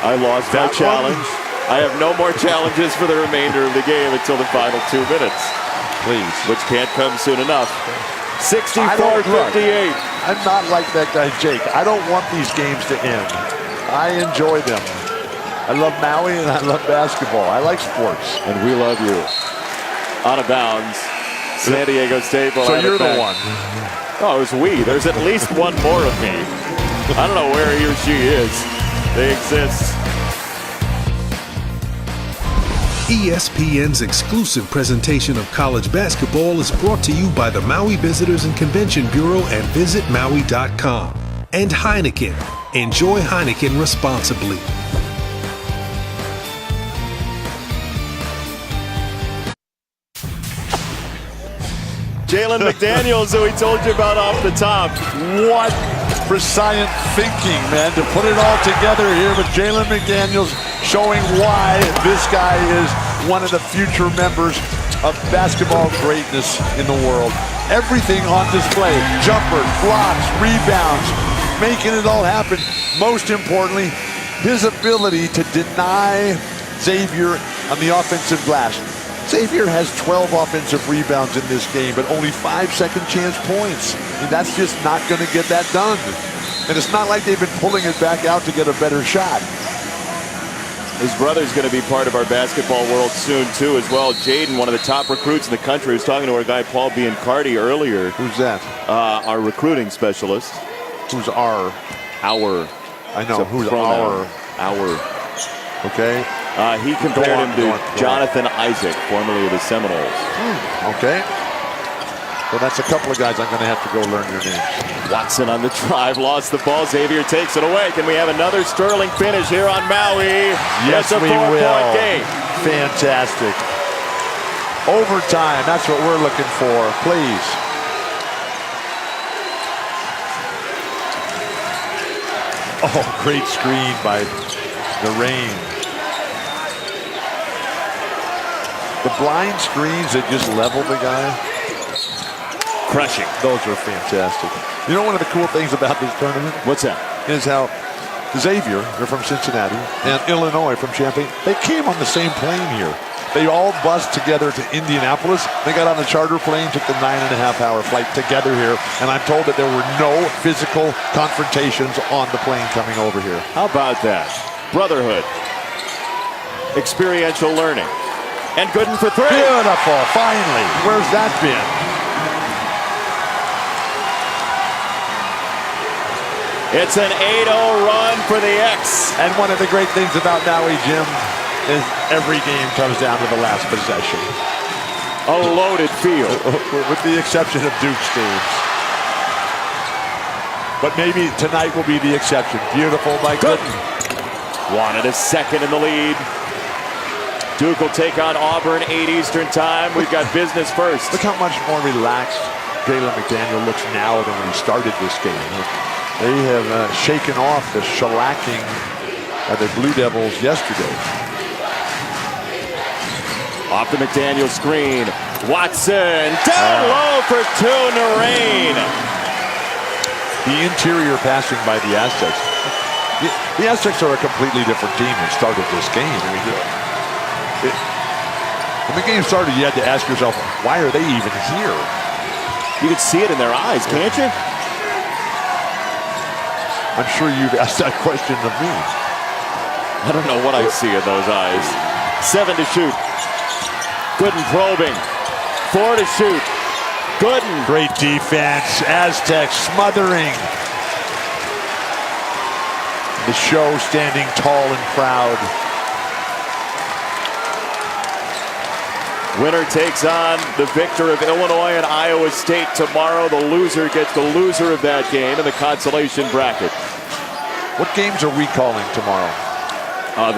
I lost my challenge. I have no more challenges for the remainder of the game until the final 2 minutes. Please. Which can't come soon enough. 64-58. I'm not like that guy, Jake. I don't want these games to end. I enjoy them. I love Maui and I love basketball. I like sports. And we love you. Out of bounds. San Diego State. So you're the one. Oh, it was we. There's at least one more of me. I don't know where he or she is. They exist. ESPN's exclusive presentation of college basketball is brought to you by the Maui Visitors and Convention Bureau and visitmaui.com. And Heineken. Enjoy Heineken responsibly. Jalen McDaniels, who we told you about off the top. What prescient thinking, man, to put it all together here with Jalen McDaniels showing why this guy is one of the future members of basketball greatness in the world. Everything on display. Jumpers, blocks, rebounds, making it all happen. Most importantly, his ability to deny Xavier on the offensive glass. Xavier has 12 offensive rebounds in this game, but only 5 second chance points. And that's just not going to get that done. And it's not like they've been pulling it back out to get a better shot. His brother's going to be part of our basketball world soon, too, as well. Jaden, one of the top recruits in the country, was talking to our guy Paul Biancardi earlier. Who's that? Our recruiting specialist. Who's our? Our. I know. Who's our? Our. Okay. He compared him to Jonathan Isaac, formerly of the Seminoles. Okay. Well, that's a couple of guys I'm going to have to go learn your names. Watson on the drive, lost the ball. Xavier takes it away. Can we have another sterling finish here on Maui? Yes, we will. 4-point game. Fantastic. Overtime, that's what we're looking for. Please. Oh, great screen by the Rain. The blind screens that just level the guy. Crushing. Those are fantastic. You know one of the cool things about this tournament? What's that? Is how Xavier, they're from Cincinnati, and Illinois from Champaign, they came on the same plane here. They all bussed together to Indianapolis. They got on a charter plane, took the 9.5-hour flight together here, and I'm told that there were no physical confrontations on the plane coming over here. How about that? Brotherhood. Experiential learning. And Gooden for 3. Beautiful, finally. Where's that been? It's an 8-0 run for the X. And one of the great things about Maui Jim is every game comes down to the last possession. A loaded field. With the exception of Duke's games. But maybe tonight will be the exception. Beautiful by Gooden. Wanted a second in the lead. Duke will take on Auburn, 8 Eastern time. We've got business first. Look how much more relaxed Jalen McDaniel looks now than when he started this game. They have shaken off the shellacking of the Blue Devils yesterday. Off the McDaniel screen. Watson down low for 2. Narain. The interior passing by the Aztecs. The Aztecs are a completely different team that started this game. I mean, when the game started, you had to ask yourself, why are they even here? You can see it in their eyes, can't you? I'm sure you've asked that question of me. I don't know what I see in those eyes. 7 to shoot. Gooden probing. 4 to shoot. Gooden. Great defense. Aztecs smothering. The show standing tall and proud. Winner takes on the victor of Illinois and Iowa State tomorrow. The loser gets the loser of that game in the consolation bracket. What games are we calling tomorrow?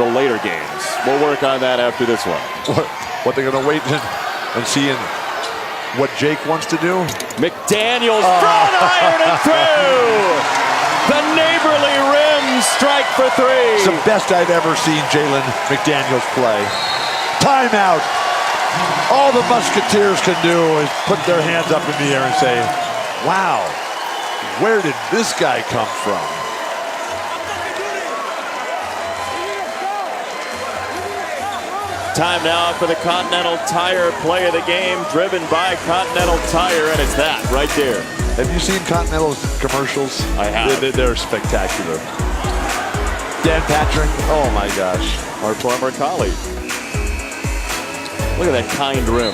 The later games. We'll work on that after this one. What they're going to wait and see in what Jake wants to do? McDaniels front iron and through. The neighborly rim strike for 3. It's the best I've ever seen Jalen McDaniels play. Timeout. All the Musketeers can do is put their hands up in the air and say, wow, where did this guy come from? Time now for the Continental Tire play of the game, driven by Continental Tire, and it's that right there. Have you seen Continental's commercials? I have. They're spectacular. Dan Patrick, oh my gosh. Our former colleague. Look at that kind rim.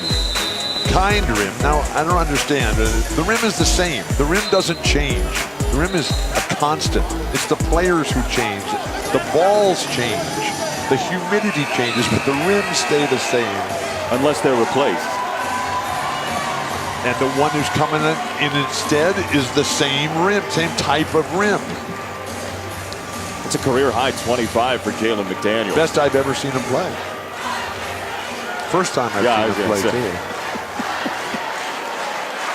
Kind rim. Now, I don't understand. The rim is the same. The rim doesn't change. The rim is a constant. It's the players who change. The balls change. The humidity changes, but the rims stay the same. Unless they're replaced. And the one who's coming in instead is the same rim, same type of rim. It's a career high 25 for Jalen McDaniel. Best I've ever seen him play. First time I've seen him play, too.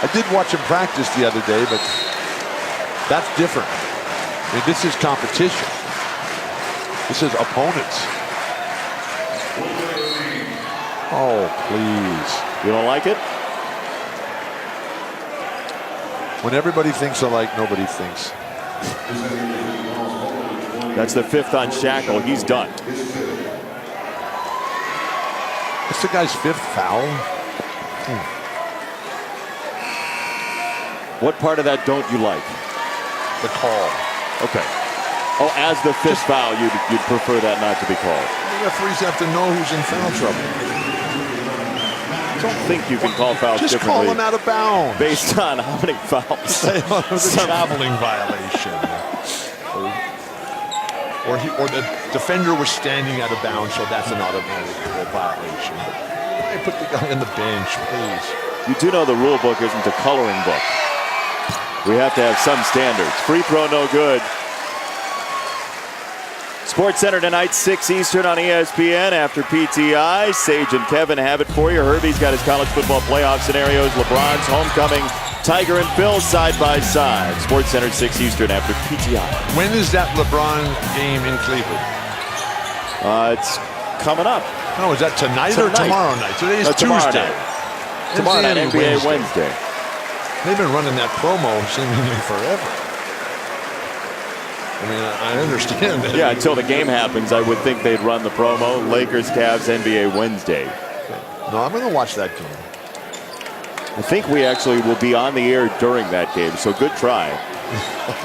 I did watch him practice the other day, but that's different. I mean, this is competition. This is opponents. Oh, please. You don't like it? When everybody thinks alike, nobody thinks. That's the 5th on Shackle. He's done. That's the guy's 5th foul. What part of that don't you like? The call. Okay. Oh, as the 5th foul, you'd prefer that not to be called. The referees have to know who's in foul trouble. I don't think you can call fouls Just differently. call him out of bounds. Based on how many fouls. The traveling violation. Or the defender was standing out of bounds, so that's an automatic violation. But put the guy on the bench, please. You do know the rule book isn't a coloring book. We have to have some standards. Free throw no good. Sports Center tonight, 6 Eastern on ESPN after PTI. Sage and Kevin have it for you. Herbie's got his college football playoff scenarios. LeBron's homecoming. Tiger and Phil side by side. Sports Center 6 Eastern after PTI. When is that LeBron game in Cleveland? It's coming up. No, is that tonight or tomorrow night? Today is Tuesday. Tomorrow night, NBA Wednesday. They've been running that promo seemingly forever. I mean, I understand that. Yeah, until the game happens, I would think they'd run the promo. Lakers, Cavs, NBA Wednesday. No, I'm going to watch that game. I think we actually will be on the air during that game, so good try.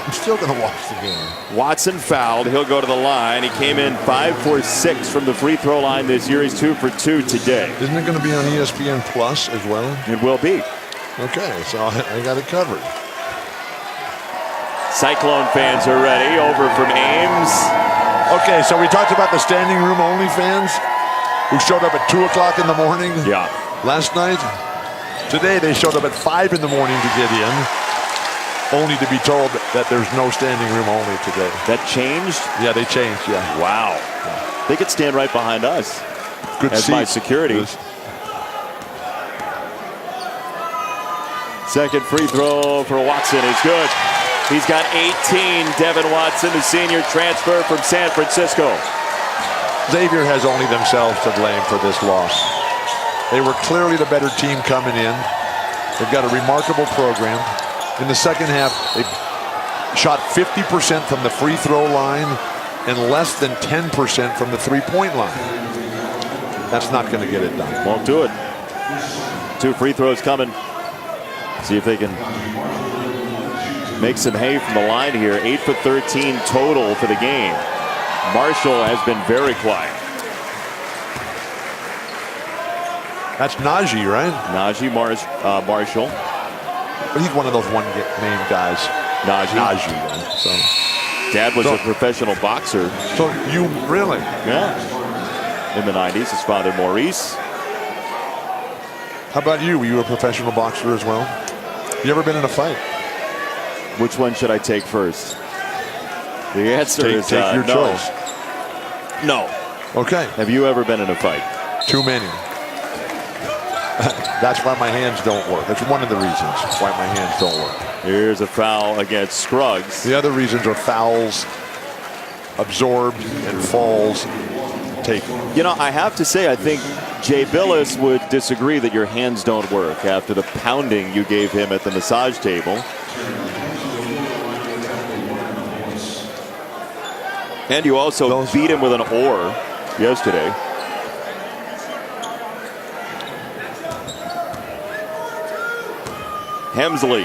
I'm still going to watch the game. Watson fouled. He'll go to the line. He came in 5 for 6 from the free throw line this year. He's 2 for 2 today. Isn't it going to be on ESPN Plus as well? It will be. Okay, so I got it covered. Cyclone fans are ready. Over from Ames. Okay, so we talked about the standing room only fans who showed up at 2 o'clock in the morning last night. Today they showed up at 5 in the morning to get in, only to be told that there's no standing room only today. That changed? Yeah, they changed, yeah. Wow. They could stand right behind us. Good as seats. my security. Second free throw for Watson is good. He's got 18. Devin Watson, the senior transfer from San Francisco. Xavier has only themselves to blame for this loss. They were clearly the better team coming in. They've got a remarkable program. In the second half, they shot 50% from the free throw line and less than 10% from the three-point line. That's not going to get it done. Won't do it. 2 free throws coming. See if they can make some hay from the line here. 8 for 13 total for the game. Marshall has been very quiet. That's Najee, right? Najee Marshall. But he's one of those one-name guys. Najee. Right? So, Dad was a professional boxer. So you really? Yeah. In the 90s, his father Maurice. How about you? Were you a professional boxer as well? You ever been in a fight? Which one should I take first? The answer is take your no. choice. No. Okay. Have you ever been in a fight? Too many. That's why my hands don't work. That's one of the reasons why my hands don't work. Here's a foul against Scruggs. The other reasons are fouls absorbed and falls taken. You know, I have to say, I think Jay Billis would disagree that your hands don't work after the pounding you gave him at the massage table. And you also beat him with an oar yesterday. Hemsley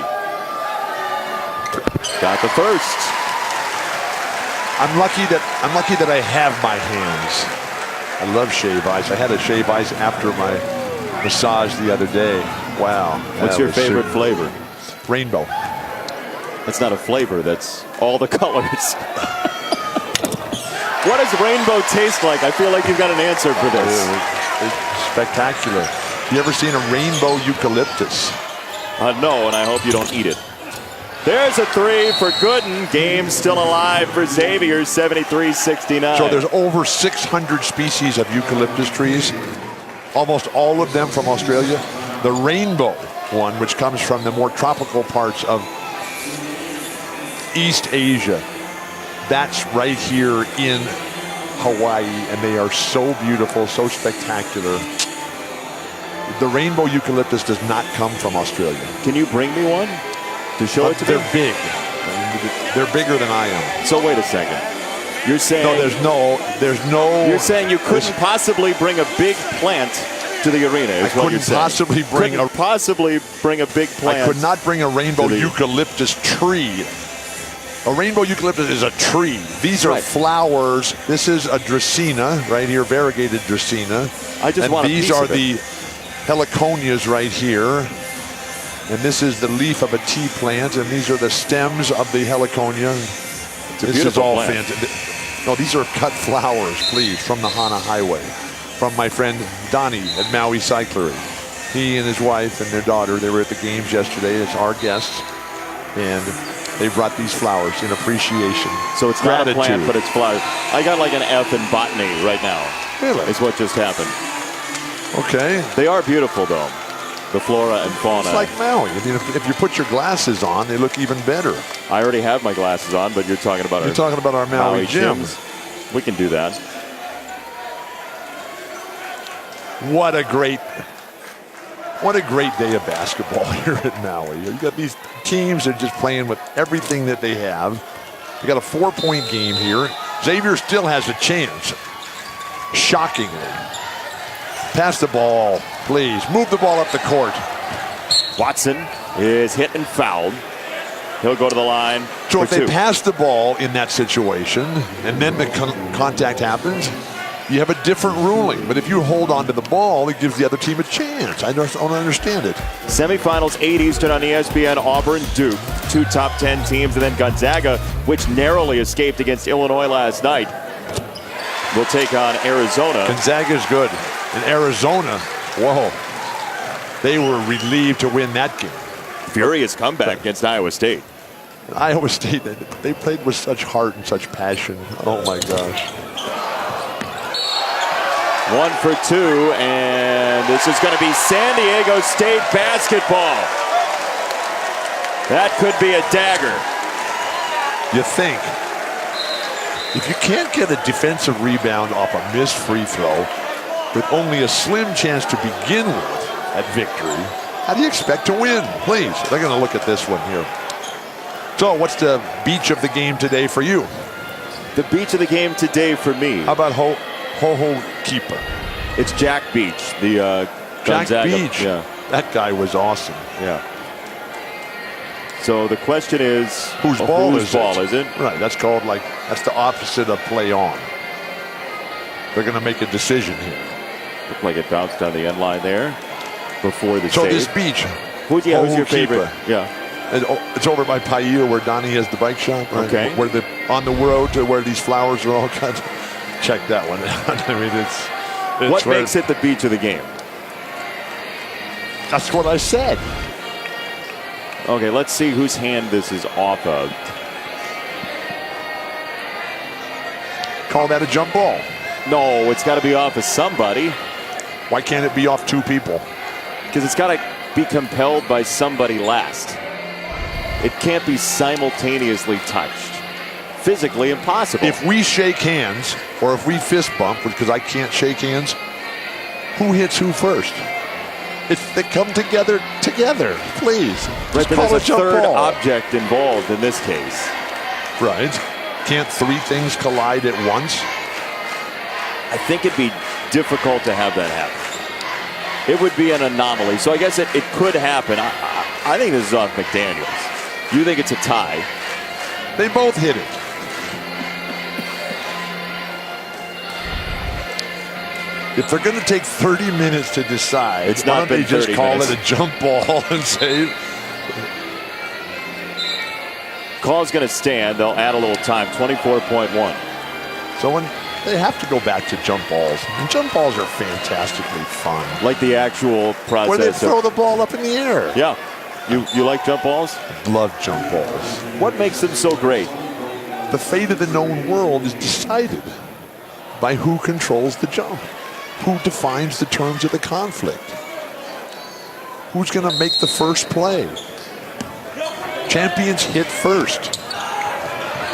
got the first. I'm lucky that I have my hands. I love shave ice. I had a shave ice after my massage the other day. Wow. What's your favorite flavor? Rainbow. That's not a flavor. That's all the colors. What does rainbow taste like? I feel like you've got an answer for this. It's spectacular. You ever seen a rainbow eucalyptus? No, and I hope you don't eat it. There's a 3 for Gooden. Game still alive for Xavier, 73-69. So there's over 600 species of eucalyptus trees, almost all of them from Australia. The rainbow one, which comes from the more tropical parts of East Asia, that's right here in Hawaii, and they are so beautiful, so spectacular. The rainbow eucalyptus does not come from Australia. Can you bring me one to show it to me? They're big. They're bigger than I am. So wait a second. You're saying there's no. You're saying you couldn't possibly bring a big plant to the arena. Is what you're saying. Possibly bring a big plant. I could not bring a rainbow eucalyptus tree. A rainbow eucalyptus is a tree. These are flowers. This is a dracaena right here, variegated dracaena. I just want a piece are of it. the heliconias right here. And this is the leaf of a tea plant, and these are the stems of the heliconia. This is all fantastic. No, these are cut flowers, please, from the Hana Highway, from my friend Donnie at Maui Cyclery. He and his wife and their daughter, they were at the games yesterday as our guests, and they brought these flowers in appreciation. So it's not a plant, but it's flowers. I got like an F in botany right now. Really? Is what just happened. Okay. They are beautiful, though. The flora and fauna. It's like Maui. I mean, if you put your glasses on, they look even better. I already have my glasses on, but you're talking about our Maui gym. We can do that. What a great day of basketball here at Maui. You got these teams that are just playing with everything that they have. You got a 4-point game here. Xavier still has a chance. Shockingly. Pass the ball, please. Move the ball up the court. Watson is hit and fouled. He'll go to the line. So if they pass the ball in that situation, and then the contact happens, you have a different ruling. But if you hold on to the ball, it gives the other team a chance. I don't understand it. Semifinals, 8 Eastern on ESPN, Auburn, Duke, 2 top 10 teams, and then Gonzaga, which narrowly escaped against Illinois last night, will take on Arizona. Gonzaga's good. And Arizona, whoa, they were relieved to win that game. Furious comeback against Iowa State. Iowa State, they played with such heart and such passion. Oh my gosh. 1 for 2, and this is going to be San Diego State basketball. That could be a dagger. You think. If you can't get a defensive rebound off a missed free throw with only a slim chance to begin with at victory, how do you expect to win? Please, they're going to look at this one here. So what's the beach of the game today for you? The beach of the game today for me. How about Ho Keeper? It's Jack Beach, the Jack Gonzaga. Beach. Yeah. That guy was awesome. Yeah. So the question is, whose ball is it? Right. That's called that's the opposite of play on. They're going to make a decision here. Looked like it bounced on the end line there before the So save. this beach. Who's your favorite? Yeah. It's over by Paiute where Donnie has the bike shop. Right? Okay. Where on the road to where these flowers are all cut. Check that one out. I mean, it's what makes it the beach of the game? That's what I said. Okay, let's see whose hand this is off of. Call that a jump ball. No, it's got to be off of somebody. Why can't it be off 2 people? Because it's got to be compelled by somebody last. It can't be simultaneously touched. Physically impossible. If we shake hands or if we fist bump, because I can't shake hands, who hits who first? If they come together, please. Right, but there's a third object involved in this case. Right. Can't 3 things collide at once? I think it'd be difficult to have that happen. It would be an anomaly. So I guess it could happen. I think this is off McDaniels. You think it's a tie? They both hit it. If they're going to take 30 minutes to decide, it's why not don't they just call minutes. it a jump ball and say... Call's going to stand. They'll add a little time. 24.1. So when they have to go back to jump balls, and jump balls are fantastically fun. Like the actual process. Where they throw the ball up in the air. Yeah. You like jump balls? Love jump balls. What makes them so great? The fate of the known world is decided by who controls the jump, who defines the terms of the conflict, who's going to make the first play. Champions hit first.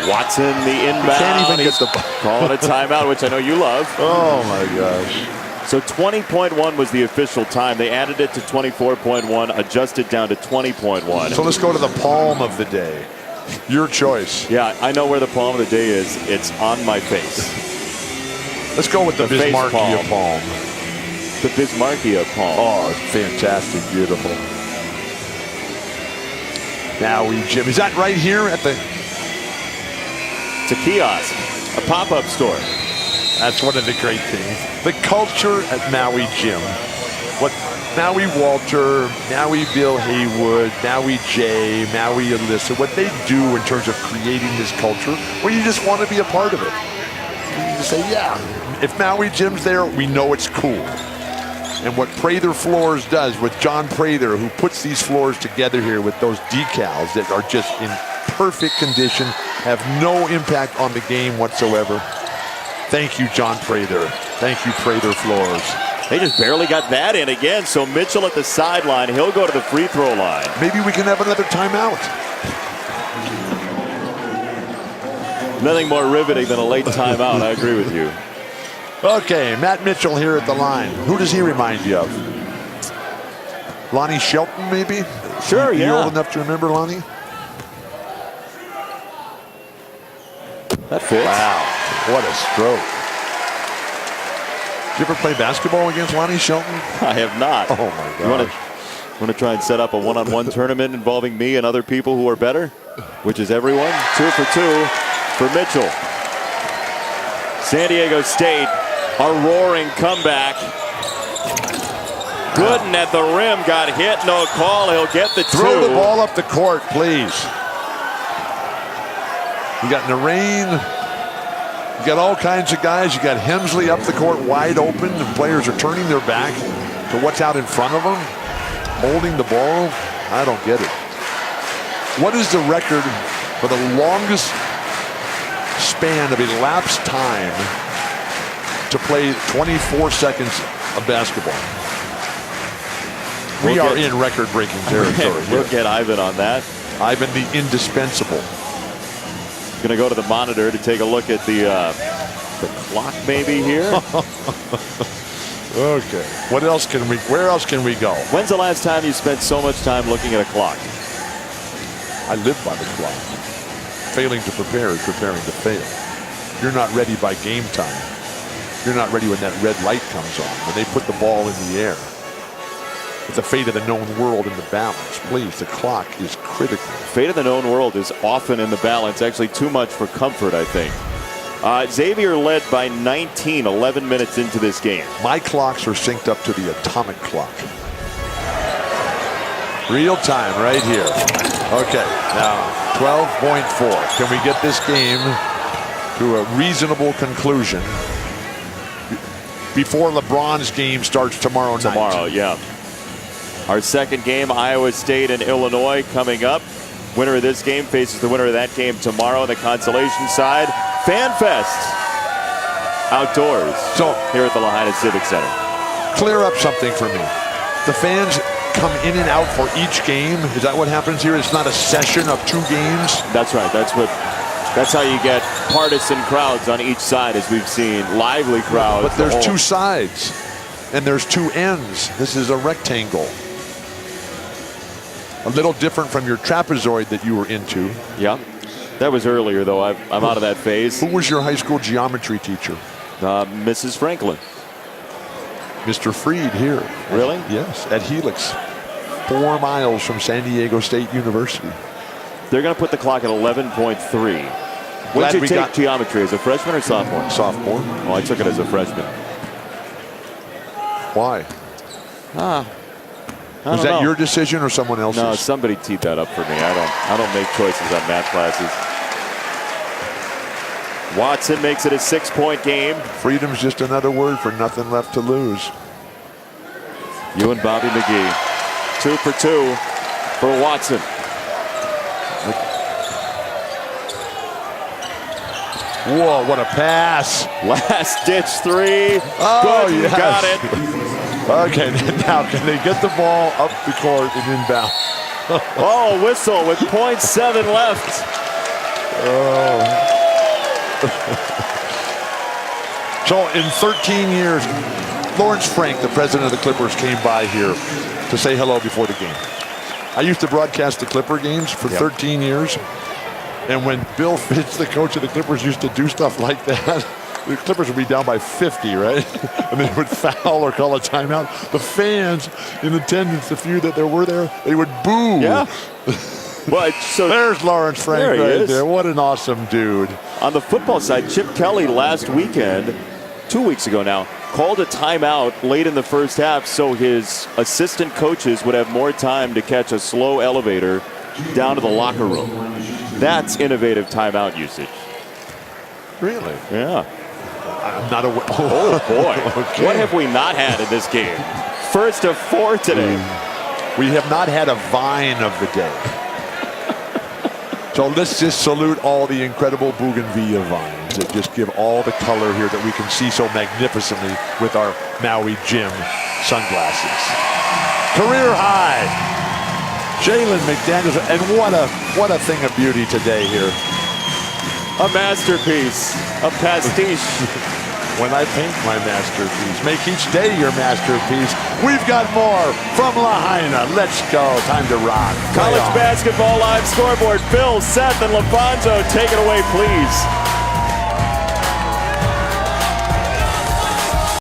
Watson, the inbound. Can't even get the calling a timeout, which I know you love. Oh my gosh. So 20.1 was the official time. They added it to 24.1, adjusted down to 20.1. So let's go to the palm of the day. Your choice. Yeah, I know where the palm of the day is. It's on my face. Let's go with the Bismarckia palm. The Bismarckia palm. Oh, it's fantastic. Beautiful. Now Jim. Is that right here at the... It's a kiosk, a pop-up store. That's one of the great things. The culture at Maui Gym. What Maui Walter, Maui Bill Haywood, Maui Jay, Maui Alyssa, what they do in terms of creating this culture where you just want to be a part of it. You just say, yeah, if Maui Gym's there, we know it's cool. And what Prather Floors does with John Prather, who puts these floors together here with those decals that are just in perfect condition, have no impact on the game whatsoever. Thank you, John Prather. Thank you, Prather Floors. They just barely got that in again. So Mitchell at the sideline. He'll go to the free throw line. Maybe we can have another timeout. Nothing more riveting than a late timeout. I agree with you. Okay, Matt Mitchell here at the line. Who does he remind you of? Lonnie Shelton, maybe? Sure, yeah. You old enough to remember Lonnie? That fits. Wow, what a stroke. Did you ever play basketball against Lonnie Shelton? I have not. Oh, my You God. want to try and set up a one-on-one tournament involving me and other people who are better? Which is everyone. 2 for 2 for Mitchell. San Diego State A roaring comeback. Gooden at the rim, got hit, no call. He'll get the two. Throw the ball up the court, please. You got Narain. You got all kinds of guys. You got Hemsley up the court wide open. The players are turning their back to what's out in front of them. Holding the ball. I don't get it. What is the record for the longest span of elapsed time to play 24 seconds of basketball? We are in record-breaking territory. We'll get Ivan on that. Ivan the indispensable. Going to go to the monitor to take a look at the clock maybe here. Okay. What else can we? Where else can we go? When's the last time you spent so much time looking at a clock? I live by the clock. Failing to prepare is preparing to fail. You're not ready by game time. You're not ready when that red light comes on. When they put the ball in the air. With the fate of the known world in the balance. Please, the clock is critical. Fate of the known world is often in the balance. Actually, too much for comfort, I think. Xavier led by 19, 11 minutes into this game. My clocks are synced up to the atomic clock. Real time right here. Okay, now 12.4. Can we get this game to a reasonable conclusion before LeBron's game starts tomorrow night? Tomorrow, yeah. Our second game, Iowa State and Illinois coming up. Winner of this game faces the winner of that game tomorrow on the consolation side. Fan Fest outdoors here at the Lahaina Civic Center. Clear up something for me. The fans come in and out for each game. Is that what happens here? It's not a session of two games? That's right. That's how you get partisan crowds on each side, as we've seen. Lively crowds. But there's two sides and there's two ends. This is a rectangle. A little different from your trapezoid that you were into. Yeah, that was earlier, though. I'm out of that phase. Who was your high school geometry teacher? Mrs. Franklin. Mr. Freed here. Really? Yes, at Helix. 4 miles from San Diego State University. They're going to put the clock at 11.3. When did you take geometry, as a freshman or sophomore? Sophomore. Oh, I took it as a freshman. Why? Was that your decision or someone else's? No, somebody teed that up for me. I don't make choices on math classes. Watson makes it a 6-point game. Freedom's just another word for nothing left to lose. You and Bobby McGee. 2 for 2 for Watson. Whoa, what a pass. Last ditch 3. Oh, Good, yes. Got it. Okay, now can they get the ball up the court and inbound? Oh, whistle with 0.7 left. Oh. So in 13 years, Lawrence Frank, the president of the Clippers, came by here to say hello before the game. I used to broadcast the Clipper games for 13 years. And when Bill Fitz, the coach of the Clippers, used to do stuff like that, the Clippers would be down by 50, right? And they would foul or call a timeout. The fans in attendance, the few that there were there, they would boo. Yeah. Well, so there's Lawrence Frank right there. What an awesome dude. On the football side, Chip Kelly last weekend, 2 weeks ago now, called a timeout late in the first half so his assistant coaches would have more time to catch a slow elevator down to the locker room. That's innovative timeout usage. Really? Yeah. I'm not aware. Oh, boy. Okay. What have we not had in this game? First of 4 today. We have not had a vine of the day. So let's just salute all the incredible bougainvillea vines that just give all the color here that we can see so magnificently with our Maui Jim sunglasses. Career high. Jalen McDaniels, and what a thing of beauty today here. A masterpiece, a pastiche. When I paint my masterpiece, make each day your masterpiece. We've got more from Lahaina. Let's go. Time to rock. College basketball live scoreboard. Phil, Seth, and LaFonso, take it away, please.